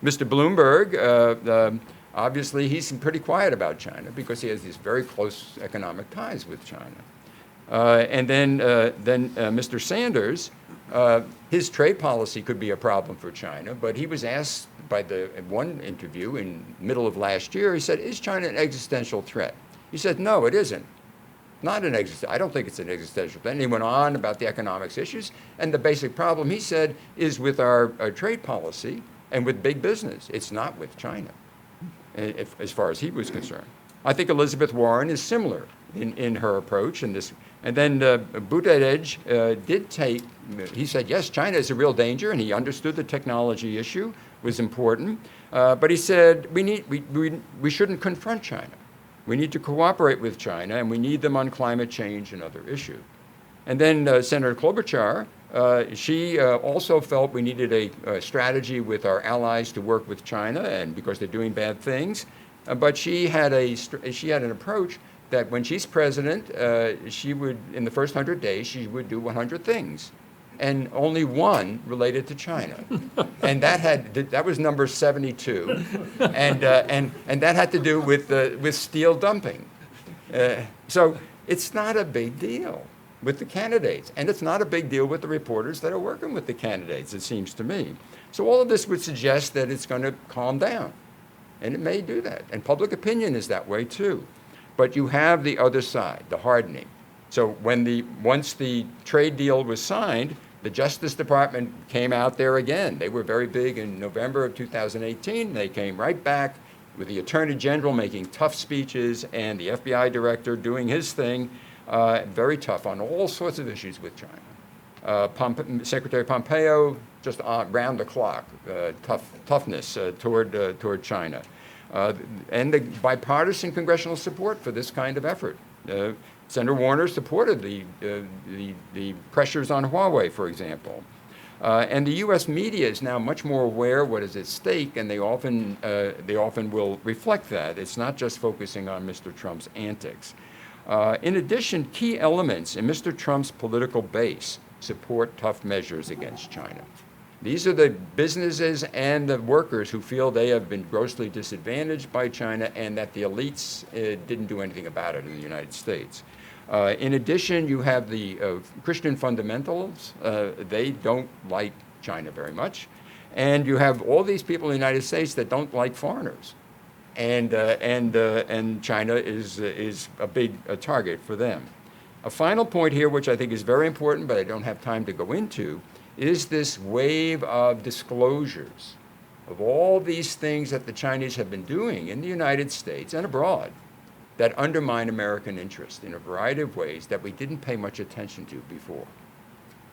Mr. Bloomberg, obviously, he's pretty quiet about China because he has these very close economic ties with China. And then Mr. Sanders, his trade policy could be a problem for China, but he was asked in one interview in middle of last year, he said, is China an existential threat? He said, no, it isn't. Not an I don't think it's an existential threat. And he went on about the economics issues, and the basic problem, he said, is with our trade policy and with big business. It's not with China, as far as he was concerned. I think Elizabeth Warren is similar in her approach in this. And then Buttigieg he said, yes, China is a real danger, and he understood the technology issue was important. But he said, we shouldn't confront China. We need to cooperate with China, and we need them on climate change and other issues. And then Senator Klobuchar, she also felt we needed a strategy with our allies to work with China, and because they're doing bad things. But she had an approach that when she's president, she would, in the first 100 days, she would do 100 things. and only one related to China. And that was number 72. And that had to do with steel dumping. So it's not a big deal with the candidates. And it's not a big deal with the reporters that are working with the candidates, it seems to me. So all of this would suggest that it's going to calm down. And it may do that. And public opinion is that way too. But you have the other side, the hardening. So once the trade deal was signed, the Justice Department came out there again. They were very big in November of 2018. They came right back with the Attorney General making tough speeches and the FBI Director doing his thing, very tough on all sorts of issues with China. Secretary Pompeo, just round the clock, toughness toward China. And the bipartisan congressional support for this kind of effort. Senator Warner supported the pressures on Huawei, for example. And the U.S. media is now much more aware what is at stake, and they often will reflect that. It's not just focusing on Mr. Trump's antics. In addition, key elements in Mr. Trump's political base support tough measures against China. These are the businesses and the workers who feel they have been grossly disadvantaged by China and that the elites didn't do anything about it in the United States. In addition, you have the Christian fundamentals. They don't like China very much. And you have all these people in the United States that don't like foreigners. And China is a big target for them. A final point here, which I think is very important, but I don't have time to go into, is this wave of disclosures of all these things that the Chinese have been doing in the United States and abroad that undermine American interest in a variety of ways that we didn't pay much attention to before.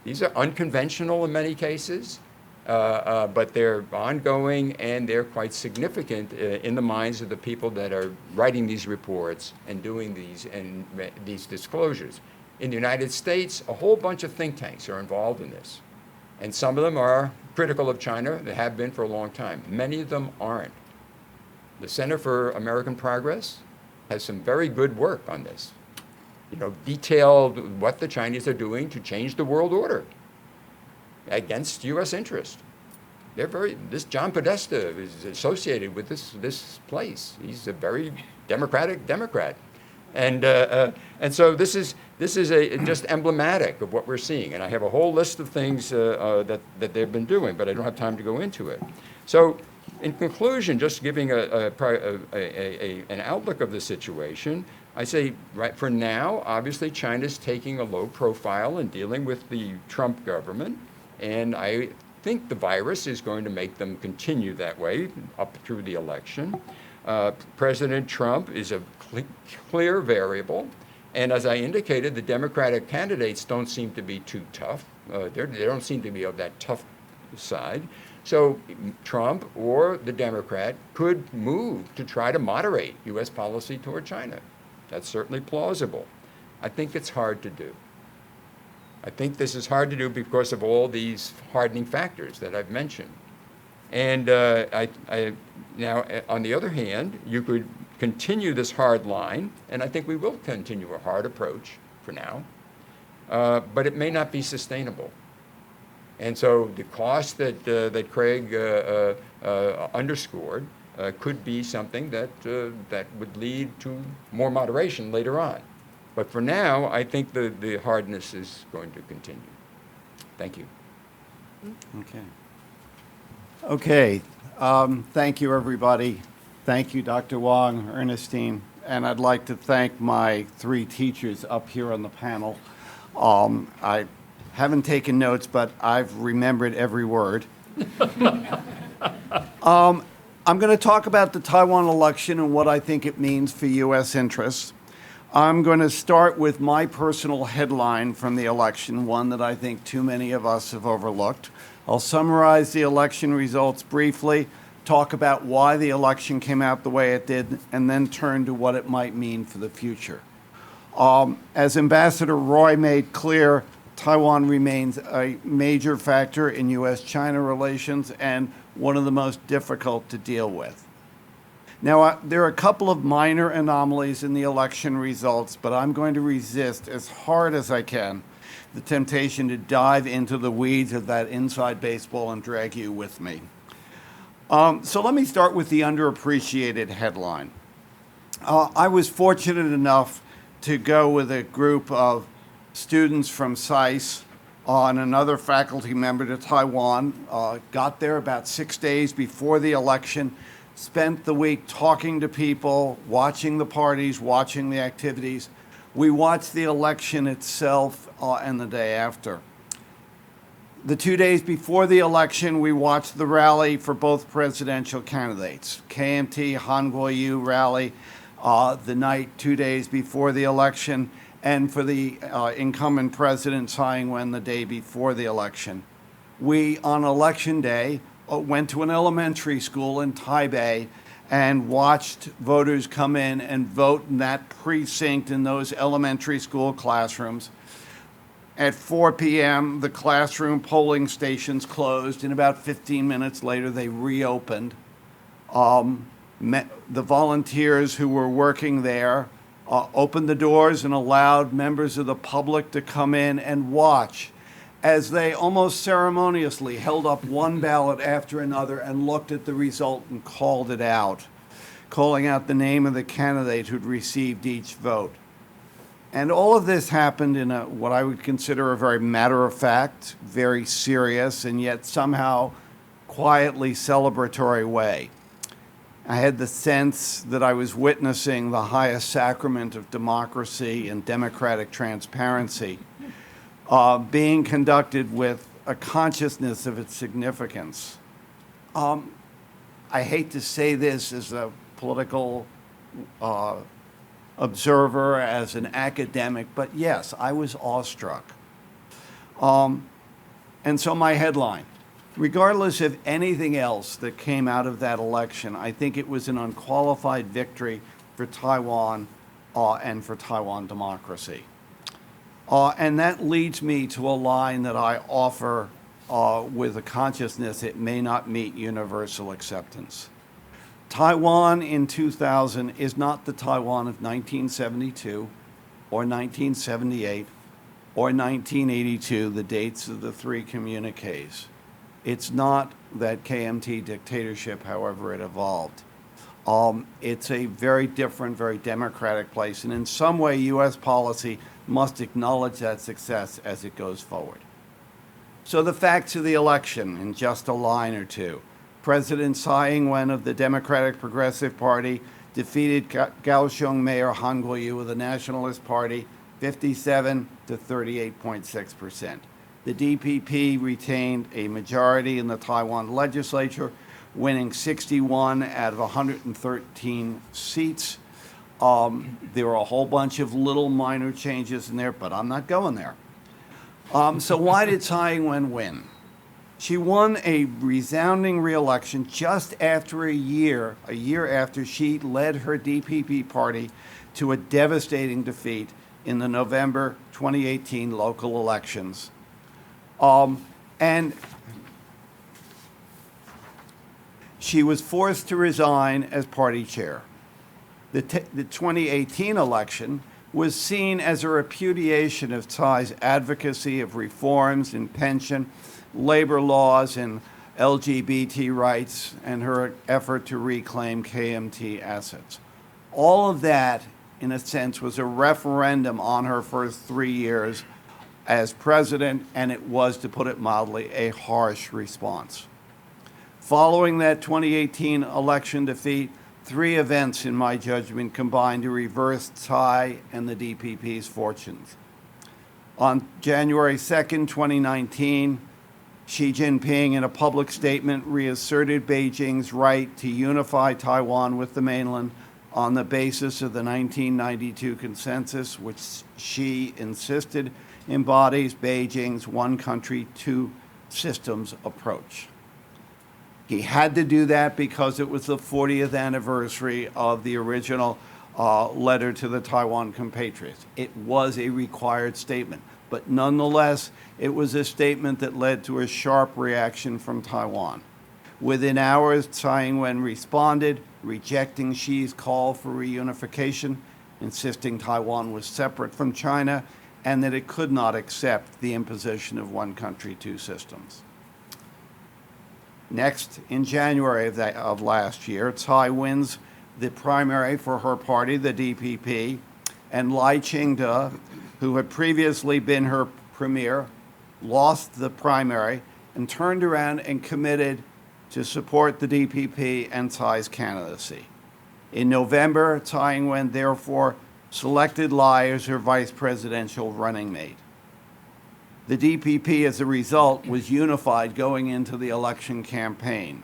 These are unconventional in many cases, but they're ongoing and they're quite significant in the minds of the people that are writing these reports and doing these disclosures. In the United States, a whole bunch of think tanks are involved in this. And some of them are critical of China. They have been for a long time. Many of them aren't. The Center for American Progress has some very good work on this. Detailed what the Chinese are doing to change the world order against U.S. interest. This John Podesta is associated with this place. He's a very democratic Democrat. And so this is just emblematic of what we're seeing. And I have a whole list of things that they've been doing, but I don't have time to go into it. So in conclusion, just giving an outlook of the situation, I say, right for now, obviously China's taking a low profile and dealing with the Trump government. And I think the virus is going to make them continue that way up through the election. President Trump is a clear variable. And as I indicated, the Democratic candidates don't seem to be too tough. They don't seem to be of that tough side. So Trump or the Democrat could move to try to moderate U.S. policy toward China. That's certainly plausible. I think it's hard to do. I think this is hard to do because of all these hardening factors that I've mentioned. And now, on the other hand, you could continue this hard line, and I think we will continue a hard approach for now, but it may not be sustainable. And so the cost that Craig underscored could be something that would lead to more moderation later on. But for now, I think the hardness is going to continue. Thank you. Okay. Thank you, everybody. Thank you, Dr. Wong, Ernestine. And I'd like to thank my three teachers up here on the panel. I haven't taken notes, but I've remembered every word. I'm going to talk about the Taiwan election and what I think it means for U.S. interests. I'm going to start with my personal headline from the election, one that I think too many of us have overlooked. I'll summarize the election results briefly, talk about why the election came out the way it did, and then turn to what it might mean for the future. As Ambassador Roy made clear, Taiwan remains a major factor in U.S.-China relations and one of the most difficult to deal with. Now, there are a couple of minor anomalies in the election results, but I'm going to resist as hard as I can the temptation to dive into the weeds of that inside baseball and drag you with me. So let me start with the underappreciated headline. I was fortunate enough to go with a group of students from SAIS and another faculty member to Taiwan. Got there about 6 days before the election, spent the week talking to people, watching the parties, watching the activities. We watched the election itself and the day after. The 2 days before the election, we watched the rally for both presidential candidates. KMT Han Kuo-yu rally the night 2 days before the election, and for the incumbent president Tsai Ing-wen the day before the election. We, on election day, went to an elementary school in Taipei and watched voters come in and vote in that precinct in those elementary school classrooms. At 4 p.m., the classroom polling stations closed, and about 15 minutes later, they reopened. The volunteers who were working there opened the doors and allowed members of the public to come in and watch as they almost ceremoniously held up one ballot after another and looked at the result and called it out, calling out the name of the candidate who'd received each vote. And all of this happened in what I would consider a very matter-of-fact, very serious, and yet somehow quietly celebratory way. I had the sense that I was witnessing the highest sacrament of democracy and democratic transparency being conducted with a consciousness of its significance. I hate to say this as a political observer, as an academic, but yes, I was awestruck. And so my headline, regardless of anything else that came out of that election, I think it was an unqualified victory for Taiwan and for Taiwan democracy. And that leads me to a line that I offer with a consciousness it may not meet universal acceptance. Taiwan in 2000 is not the Taiwan of 1972 or 1978 or 1982, the dates of the three communiques. It's not that KMT dictatorship, however it evolved. It's a very different, very democratic place, and in some way, U.S. policy must acknowledge that success as it goes forward. So the facts of the election in just a line or two. President Tsai Ing-wen of the Democratic Progressive Party defeated Kaohsiung Mayor Han Kuo-yu of the Nationalist Party 57 to 38.6%. The DPP retained a majority in the Taiwan legislature, winning 61 out of 113 seats. There were a whole bunch of little minor changes in there, but I'm not going there. So why did Tsai Ing-wen win? She won a resounding re-election just after a year after she led her DPP party to a devastating defeat in the November 2018 local elections. And she was forced to resign as party chair. The 2018 election was seen as a repudiation of Tsai's advocacy of reforms in pension, labor laws, and LGBT rights, and her effort to reclaim KMT assets. All of that, in a sense, was a referendum on her first 3 years as president, and it was, to put it mildly, a harsh response. Following that 2018 election defeat, three events, in my judgment, combined to reverse Tsai and the DPP's fortunes. On January 2nd, 2019, Xi Jinping, in a public statement, reasserted Beijing's right to unify Taiwan with the mainland on the basis of the 1992 consensus, which Xi insisted embodies Beijing's one country, two systems approach. He had to do that because it was the 40th anniversary of the original letter to the Taiwan compatriots. It was a required statement, but nonetheless, it was a statement that led to a sharp reaction from Taiwan. Within hours, Tsai Ing-wen responded, rejecting Xi's call for reunification, insisting Taiwan was separate from China, and that it could not accept the imposition of one country, two systems. Next, in January of last year, Tsai wins the primary for her party, the DPP, and Lai Ching-te, who had previously been her premier, lost the primary and turned around and committed to support the DPP and Tsai's candidacy. In November, Tsai Ing-wen therefore selected Lai as her vice presidential running mate. The DPP, as a result, was unified going into the election campaign.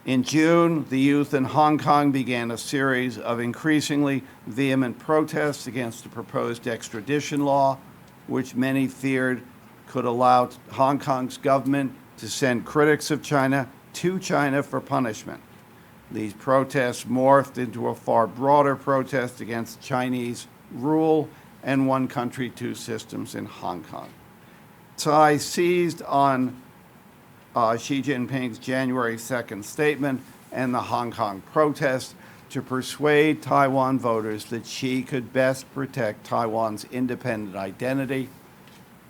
In June, the youth in Hong Kong began a series of increasingly vehement protests against the proposed extradition law, which many feared could allow Hong Kong's government to send critics of China to China for punishment. These protests morphed into a far broader protest against Chinese rule and one country, two systems in Hong Kong. Tsai seized on Xi Jinping's January 2nd statement and the Hong Kong protests to persuade Taiwan voters that Xi could best protect Taiwan's independent identity,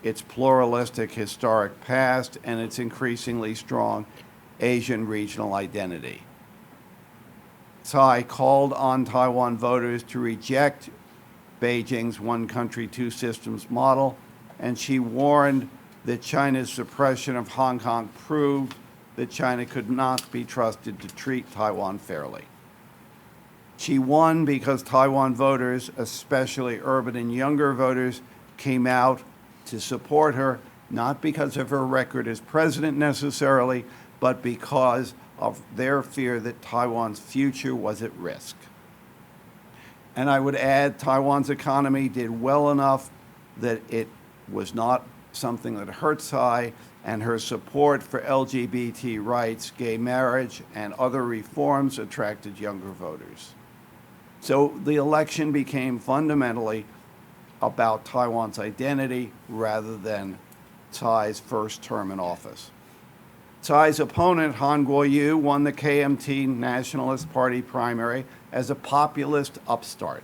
its pluralistic historic past, and its increasingly strong Asian regional identity. Tsai called on Taiwan voters to reject Beijing's one country, two systems model, and she warned that China's suppression of Hong Kong proved that China could not be trusted to treat Taiwan fairly. She won because Taiwan voters, especially urban and younger voters, came out to support her, not because of her record as president necessarily, but because of their fear that Taiwan's future was at risk. And I would add, Taiwan's economy did well enough that it was not something that hurt Tsai, and her support for LGBT rights, gay marriage, and other reforms attracted younger voters. So the election became fundamentally about Taiwan's identity rather than Tsai's first term in office. Tsai's opponent, Han Kuo-yu, won the KMT Nationalist Party primary as a populist upstart,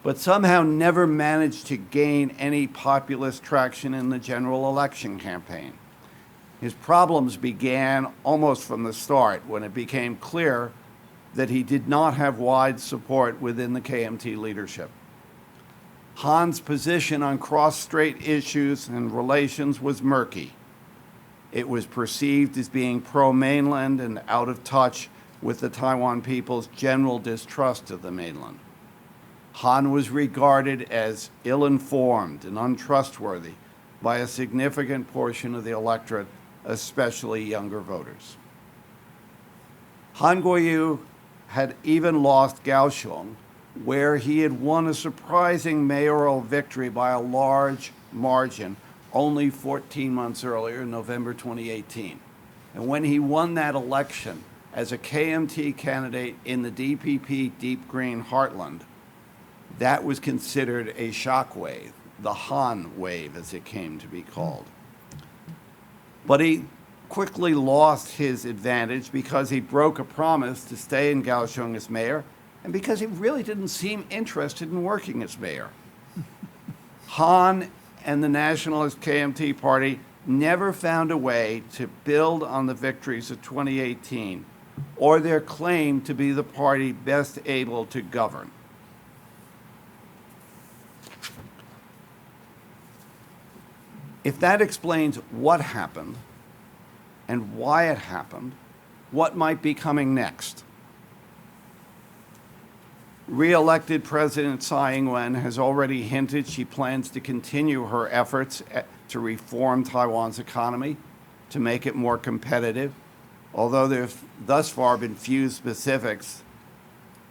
but somehow never managed to gain any populist traction in the general election campaign. His problems began almost from the start when it became clear that he did not have wide support within the KMT leadership. Han's position on cross-strait issues and relations was murky. It was perceived as being pro-mainland and out of touch with the Taiwan people's general distrust of the mainland. Han was regarded as ill-informed and untrustworthy by a significant portion of the electorate, especially younger voters. Han Kuo-yu had even lost Kaohsiung, where he had won a surprising mayoral victory by a large margin only 14 months earlier, November 2018. And when he won that election as a KMT candidate in the DPP Deep Green Heartland, that was considered a shockwave, the Han wave as it came to be called. But he quickly lost his advantage because he broke a promise to stay in Kaohsiung as mayor, and because he really didn't seem interested in working as mayor. Han and the nationalist KMT party never found a way to build on the victories of 2018 or their claim to be the party best able to govern. If that explains what happened and why it happened, what might be coming next? Re-elected President Tsai Ing-wen has already hinted she plans to continue her efforts to reform Taiwan's economy, to make it more competitive, although there's thus far been few specifics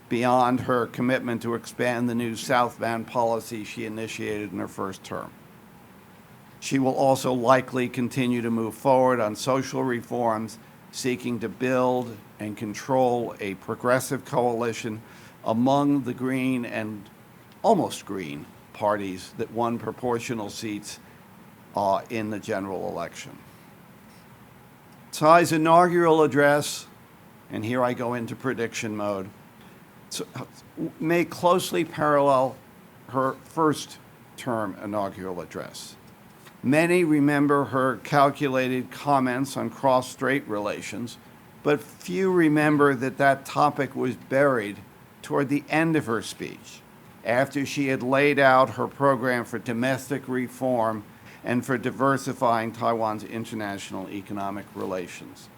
beyond her commitment to expand the new southbound policy she initiated in her first term. She will also likely continue to move forward on social reforms, seeking to build and control a progressive coalition among the Green and almost Green parties that won proportional seats in the general election. Tsai's inaugural address, and here I go into prediction mode, may closely parallel her first term inaugural address. Many remember her calculated comments on cross-strait relations, but few remember that that topic was buried toward the end of her speech, after she had laid out her program for domestic reform and for diversifying Taiwan's international economic relations.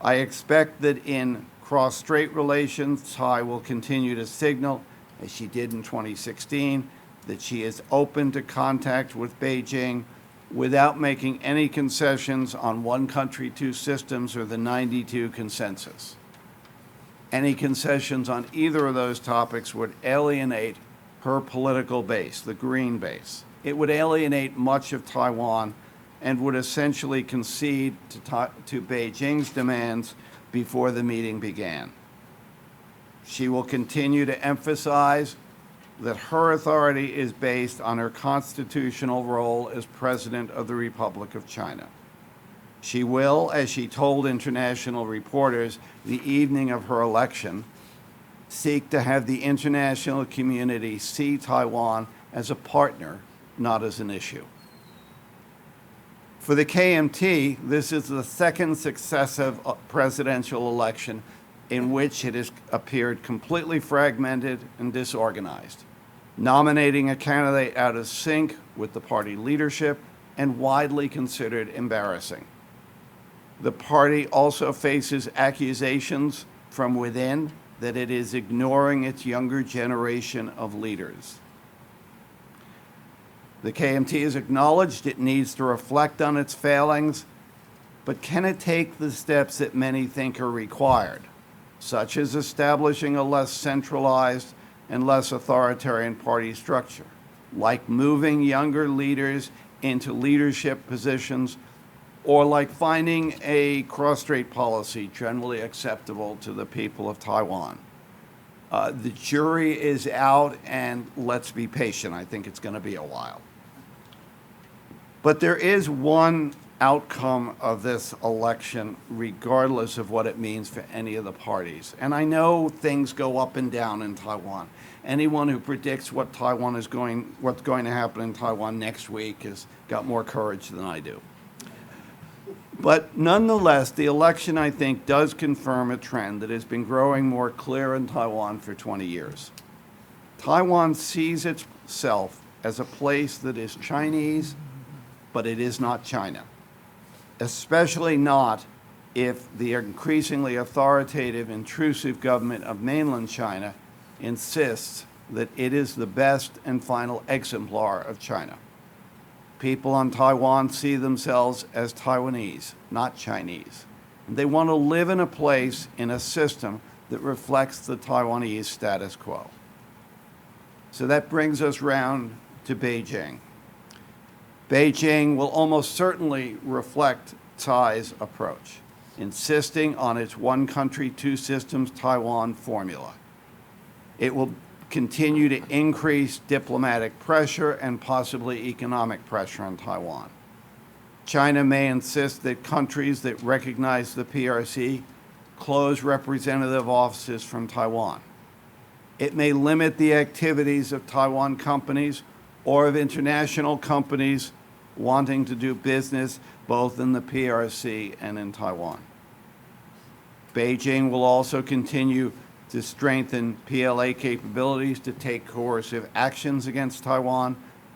I expect that in cross-strait relations, Tsai will continue to signal, as she did in 2016, that she is open to contact with Beijing without making any concessions on one country, two systems or the 92 consensus. Any concessions on either of those topics would alienate her political base, the Green base. It would alienate much of Taiwan and would essentially concede to Beijing's demands before the meeting began. She will continue to emphasize that her authority is based on her constitutional role as President of the Republic of China. She will, as she told international reporters the evening of her election, seek to have the international community see Taiwan as a partner, not as an issue. For the KMT, this is the second successive presidential election in which it has appeared completely fragmented and disorganized, nominating a candidate out of sync with the party leadership and widely considered embarrassing. The party also faces accusations from within that it is ignoring its younger generation of leaders. The KMT has acknowledged it needs to reflect on its failings, but can it take the steps that many think are required, such as establishing a less centralized and less authoritarian party structure, like moving younger leaders into leadership positions, or like finding a cross-strait policy generally acceptable to the people of Taiwan? The jury is out, and let's be patient. I think it's going to be a while. But there is one outcome of this election, regardless of what it means for any of the parties. And I know things go up and down in Taiwan. Anyone who predicts what's going to happen in Taiwan next week has got more courage than I do. But nonetheless, the election, I think, does confirm a trend that has been growing more clear in Taiwan for 20 years. Taiwan sees itself as a place that is Chinese, but it is not China, especially not if the increasingly authoritative, intrusive government of mainland China insists that it is the best and final exemplar of China. People on Taiwan see themselves as Taiwanese, not Chinese. And they want to live in a place, in a system that reflects the Taiwanese status quo. So that brings us round to Beijing. Beijing will almost certainly reflect Tsai's approach, insisting on its one country, two systems Taiwan formula. It will continue to increase diplomatic pressure and possibly economic pressure on Taiwan. China may insist that countries that recognize the PRC close representative offices from Taiwan. It may limit the activities of Taiwan companies or of international companies wanting to do business both in the PRC and in Taiwan. Beijing will also continue to strengthen PLA capabilities to take coercive actions against Taiwan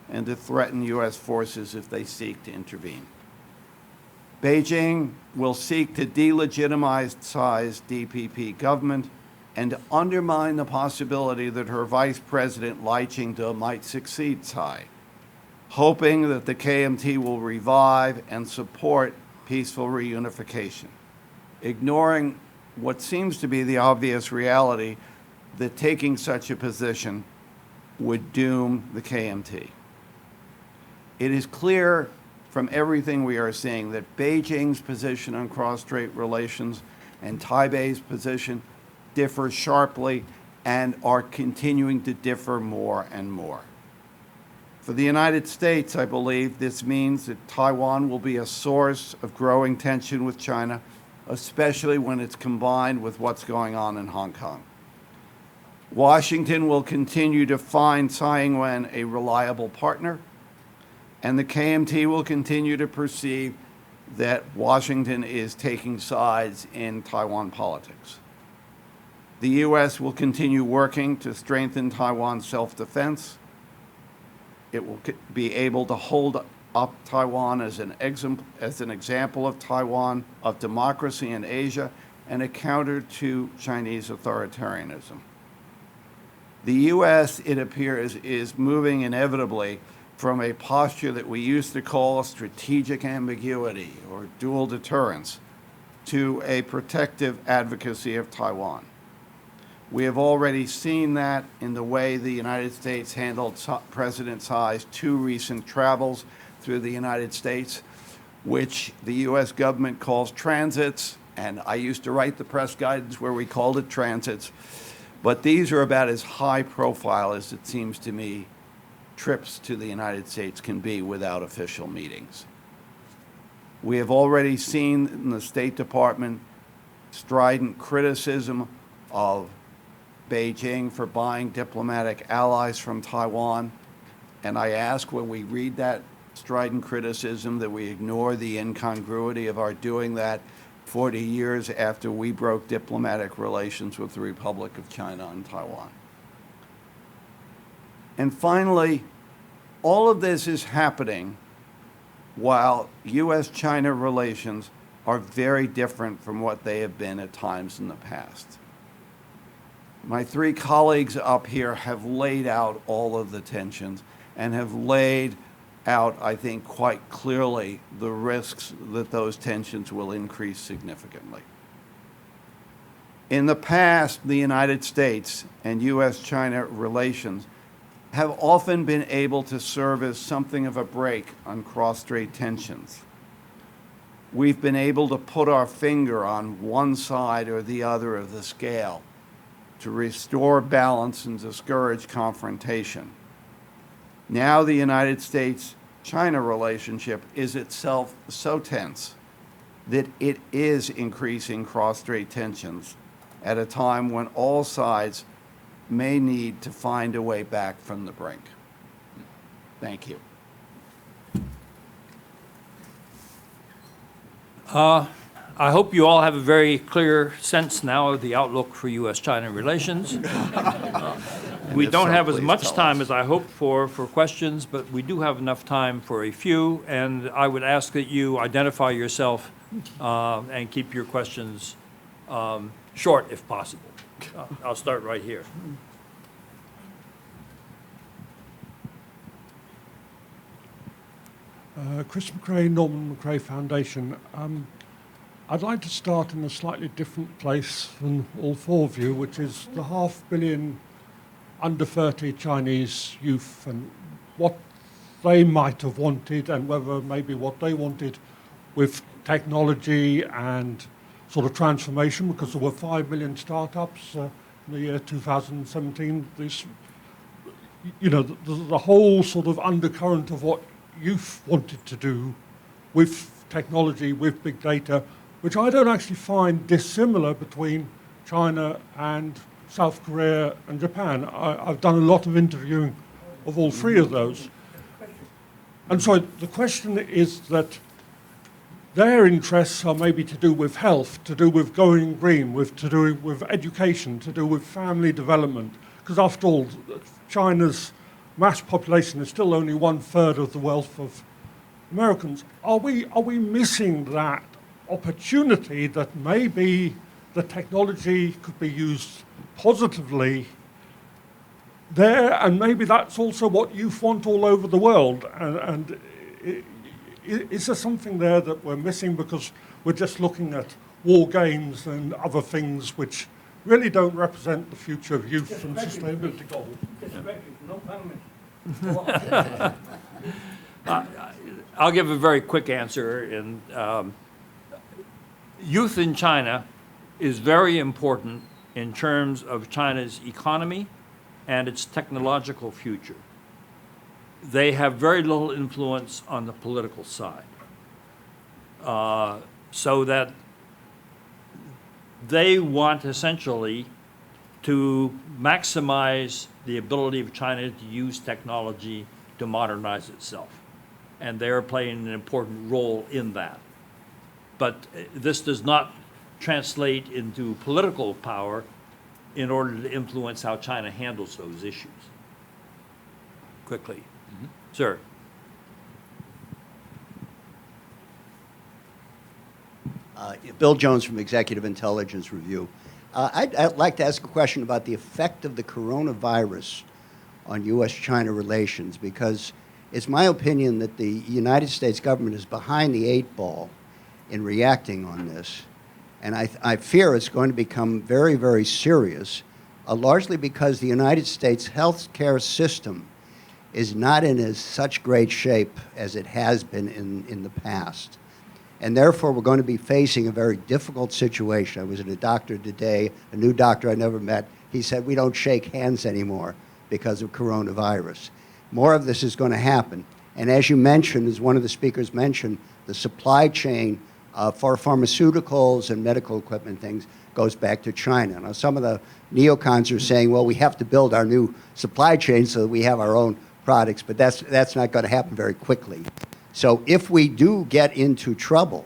and to threaten U.S. forces if they seek to intervene. Beijing will seek to delegitimize Tsai's DPP government and to undermine the possibility that her vice president, Lai Ching-te, might succeed Tsai, hoping that the KMT will revive and support peaceful reunification, ignoring what seems to be the obvious reality that taking such a position would doom the KMT. It is clear from everything we are seeing that Beijing's position on cross-strait relations and Taipei's position differ sharply and are continuing to differ more and more. For the United States, I believe this means that Taiwan will be a source of growing tension with China, especially when it's combined with what's going on in Hong Kong. Washington will continue to find Tsai Ing-wen a reliable partner, and the KMT will continue to perceive that Washington is taking sides in Taiwan politics. The U.S. will continue working to strengthen Taiwan's self-defense. It will be able to hold up Taiwan as an example of Taiwan, of democracy in Asia, and a counter to Chinese authoritarianism. The U.S., it appears, is moving inevitably from a posture that we used to call strategic ambiguity or dual deterrence to a protective advocacy of Taiwan. We have already seen that in the way the United States handled President Tsai's 2 recent travels through the United States, which the U.S. government calls transits, and I used to write the press guidance where we called it transits, but these are about as high profile as it seems to me trips to the United States can be without official meetings. We have already seen in the State Department strident criticism of Beijing for buying diplomatic allies from Taiwan, and I ask when we read that strident criticism that we ignore the incongruity of our doing that 40 years after we broke diplomatic relations with the Republic of China and Taiwan. And finally, all of this is happening while U.S.-China relations are very different from what they have been at times in the past. My 3 colleagues up here have laid out all of the tensions and have laid out, I think, quite clearly the risks that those tensions will increase significantly. In the past, the United States and U.S.-China relations have often been able to serve as something of a brake on cross-strait tensions. We've been able to put our finger on one side or the other of the scale to restore balance and discourage confrontation. Now the United States-China relationship is itself so tense that it is increasing cross-strait tensions at a time when all sides may need to find a way back from the brink. Thank you. I hope you all have a very clear sense now of the outlook for U.S.-China relations. We don't have as much time as I hoped for questions, but we do have enough time for a few, and I would ask that you identify yourself and keep your questions short if possible. I'll start right here. Chris McRae, Norman McRae Foundation. I'd like to start in a slightly different place than all 4 of you, which is the 500 million under 30 Chinese youth and what they might have wanted and whether maybe what they wanted with technology and sort of transformation, because there were 5 million startups in the year 2017. This, you know, the whole sort of undercurrent of what youth wanted to do with technology, with big data, which I don't actually find dissimilar between China and South Korea and Japan. I've done a lot of interviewing of all 3 of those. And so the question is that their interests are maybe to do with health, to do with going green, to do with education, to do with family development. Because after all, China's mass population is still only 1/3 of the wealth of Americans. Are we missing that opportunity that maybe the technology could be used positively there, and maybe that's also what youth want all over the world? And is there something there that we're missing because we're just looking at war games and other things which really don't represent the future of youth and sustainability goals? I'll give a very quick answer. And youth in China is very important in terms of China's economy and its technological future. They have very little influence on the political side, so that they want essentially to maximize the ability of China to use technology to modernize itself. And they're playing an important role in that. But this does not translate into political power in order to influence how China handles those issues. Quickly. Sir. Bill Jones from Executive Intelligence Review. I'd like to ask a question about the effect of the coronavirus on U.S.-China relations, because it's my opinion that the United States government is behind the 8 ball in reacting on this. And I fear it's going to become very, very serious, largely because the United States health care system is not in such great shape as it has been in the past. And therefore, we're going to be facing a very difficult situation. I was at a doctor today, a new doctor I never met. He said, we don't shake hands anymore because of coronavirus. More of this is going to happen. And as you mentioned, as one of the speakers mentioned, the supply chain for pharmaceuticals and medical equipment things goes back to China. Now, some of the neocons are saying, well, we have to build our new supply chain so that we have our own products, but that's not going to happen very quickly. So if we do get into trouble,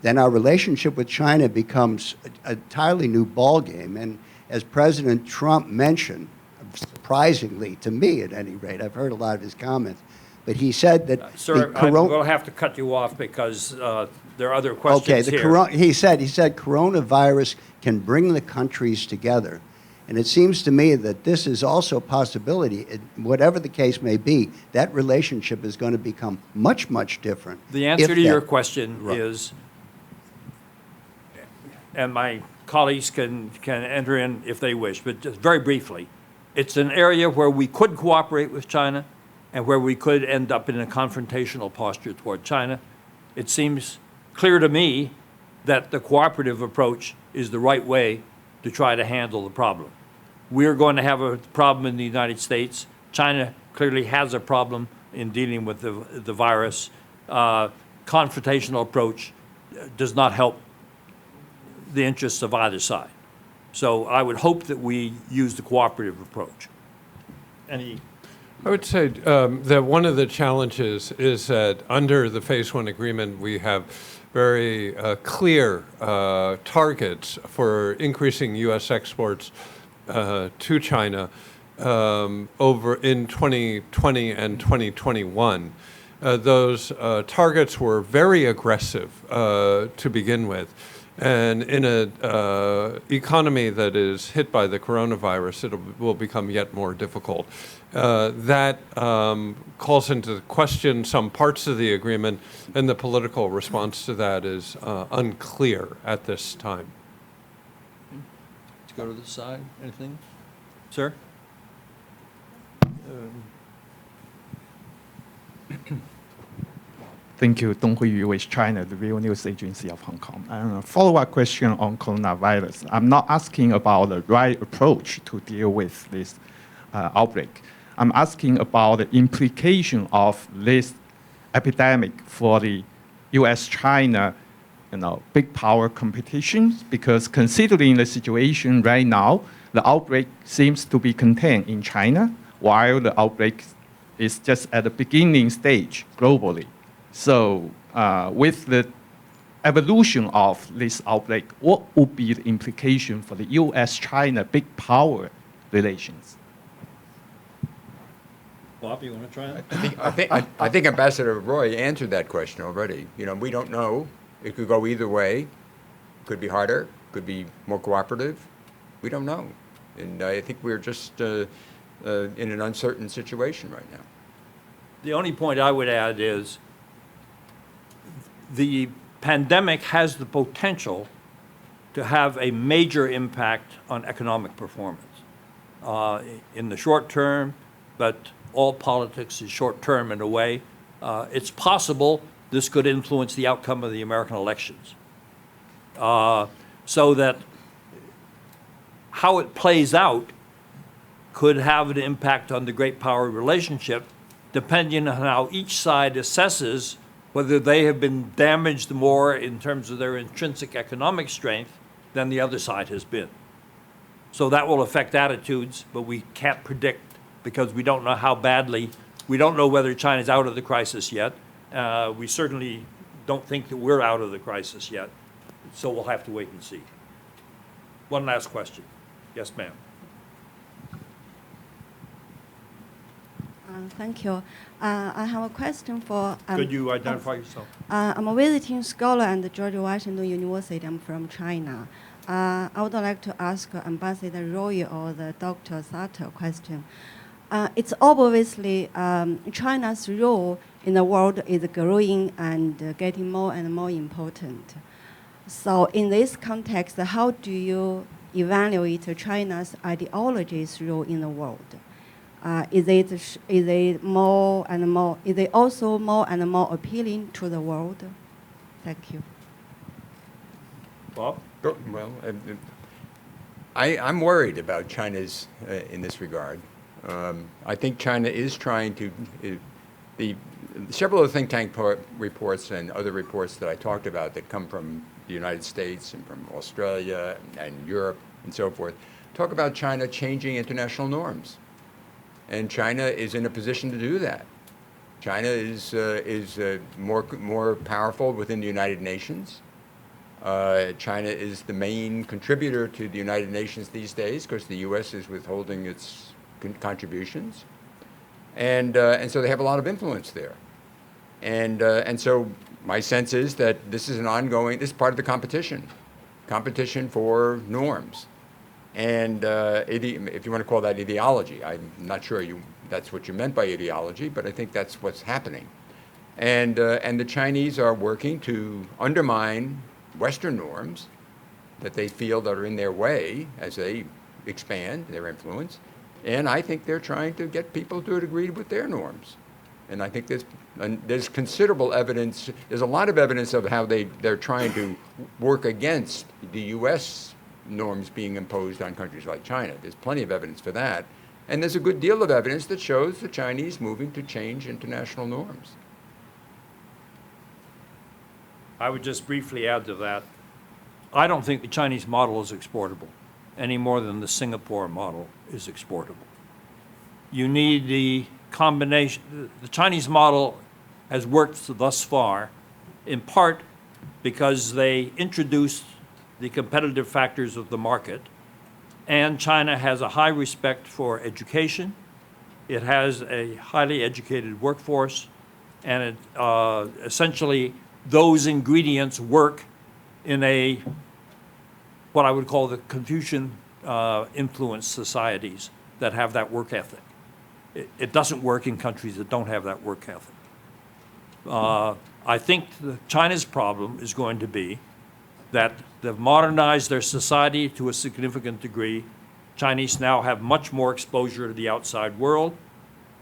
then our relationship with China becomes an entirely new ballgame. And as President Trump mentioned, surprisingly, to me at any rate, I've heard a lot of his comments, but he said that Sir, I will have to cut you off because there are other questions here. He said coronavirus can bring the countries together. And it seems to me that this is also a possibility. Whatever the case may be, that relationship is going to become much, much different. The answer to your question is, and my colleagues can enter in if they wish, but just very briefly, it's an area where we could cooperate with China and where we could end up in a confrontational posture toward China. It seems clear to me that the cooperative approach is the right way to try to handle the problem. We're going to have a problem in the United States. China clearly has a problem in dealing with the virus. Confrontational approach does not help the interests of either side. So I would hope that we use the cooperative approach. I would say that one of the challenges is that under the Phase 1 agreement, we have very clear targets for increasing U.S. exports to China over in 2020 and 2021. Those targets were very aggressive to begin with. And in an economy that is hit by the coronavirus, it will become yet more difficult. That calls into question some parts of the agreement, and the political response to that is unclear at this time. Let's go to the side. Anything? Sir? Thank you, Dong Hui Yu with China, the Real News Agency of Hong Kong. And a follow-up question on coronavirus. I'm not asking about the right approach to deal with this outbreak. I'm asking about the implication of this epidemic for the U.S.-China, big power competitions, because considering the situation right now, the outbreak seems to be contained in China, while the outbreak is just at the beginning stage globally. So with the evolution of this outbreak, what would be the implication for the U.S.-China big power relations? Bob, you want to try it? I think Ambassador Roy answered that question already. We don't know. It could go either way. Could be harder. Could be more cooperative. We don't know. And I think we're just in an uncertain situation right now. The only point I would add is the pandemic has the potential to have a major impact on economic performance in the short term, but all politics is short term in a way. It's possible this could influence the outcome of the American elections. So that how it plays out could have an impact on the great power relationship, depending on how each side assesses whether they have been damaged more in terms of their intrinsic economic strength than the other side has been. So that will affect attitudes, but we can't predict because we don't know how badly. We don't know whether China's out of the crisis yet. We certainly don't think that we're out of the crisis yet. So we'll have to wait and see. One last question. Yes, ma'am. Thank you. I have a question for... Could you identify yourself? I'm a visiting scholar at George Washington University. I'm from China. I would like to ask Ambassador Roy or the Dr. Sutter a question. It's obviously China's role in the world is growing and getting more and more important. So in this context, how do you evaluate China's ideology's role in the world? Is it more and more? Is it also more and more appealing to the world? Thank you. Bob? Well, I'm worried about China's in this regard. I think China is trying to. Several of the think tank reports and other reports that I talked about that come from the United States and from Australia and Europe and so forth talk about China changing international norms. And China is in a position to do that. China is more powerful within the United Nations. China is the main contributor to the United Nations these days because the U.S. is withholding its contributions, and so they have a lot of influence there. And so my sense is that this is this is part of the competition for norms. And if you want to call that ideology, I'm not sure that's what you meant by ideology, but I think that's what's happening. And the Chinese are working to undermine Western norms that they feel that are in their way as they expand their influence. And I think they're trying to get people to agree with their norms. And I think there's considerable evidence, there's a lot of evidence of how they're trying to work against the U.S. norms being imposed on countries like China. There's plenty of evidence for that. And there's a good deal of evidence that shows the Chinese moving to change international norms. I would just briefly add to that. I don't think the Chinese model is exportable any more than the Singapore model is exportable. You need the combination. The Chinese model has worked thus far in part because they introduced the competitive factors of the market, and China has a high respect for education. It has a highly educated workforce, and essentially those ingredients work in what I would call the Confucian influenced societies that have that work ethic. It doesn't work in countries that don't have that work ethic. I think China's problem is going to be that they've modernized their society to a significant degree. Chinese now have much more exposure to the outside world,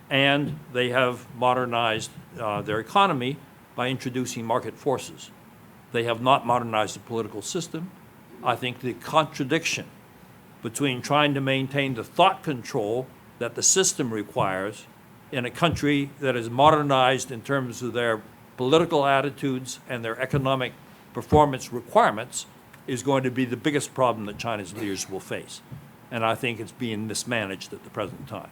and they have modernized their economy by introducing market forces. They have not modernized the political system. I think the contradiction between trying to maintain the thought control that the system requires in a country that is modernized in terms of their political attitudes and their economic performance requirements is going to be the biggest problem that China's leaders will face. And I think it's being mismanaged at the present time.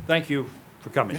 Thank you for coming.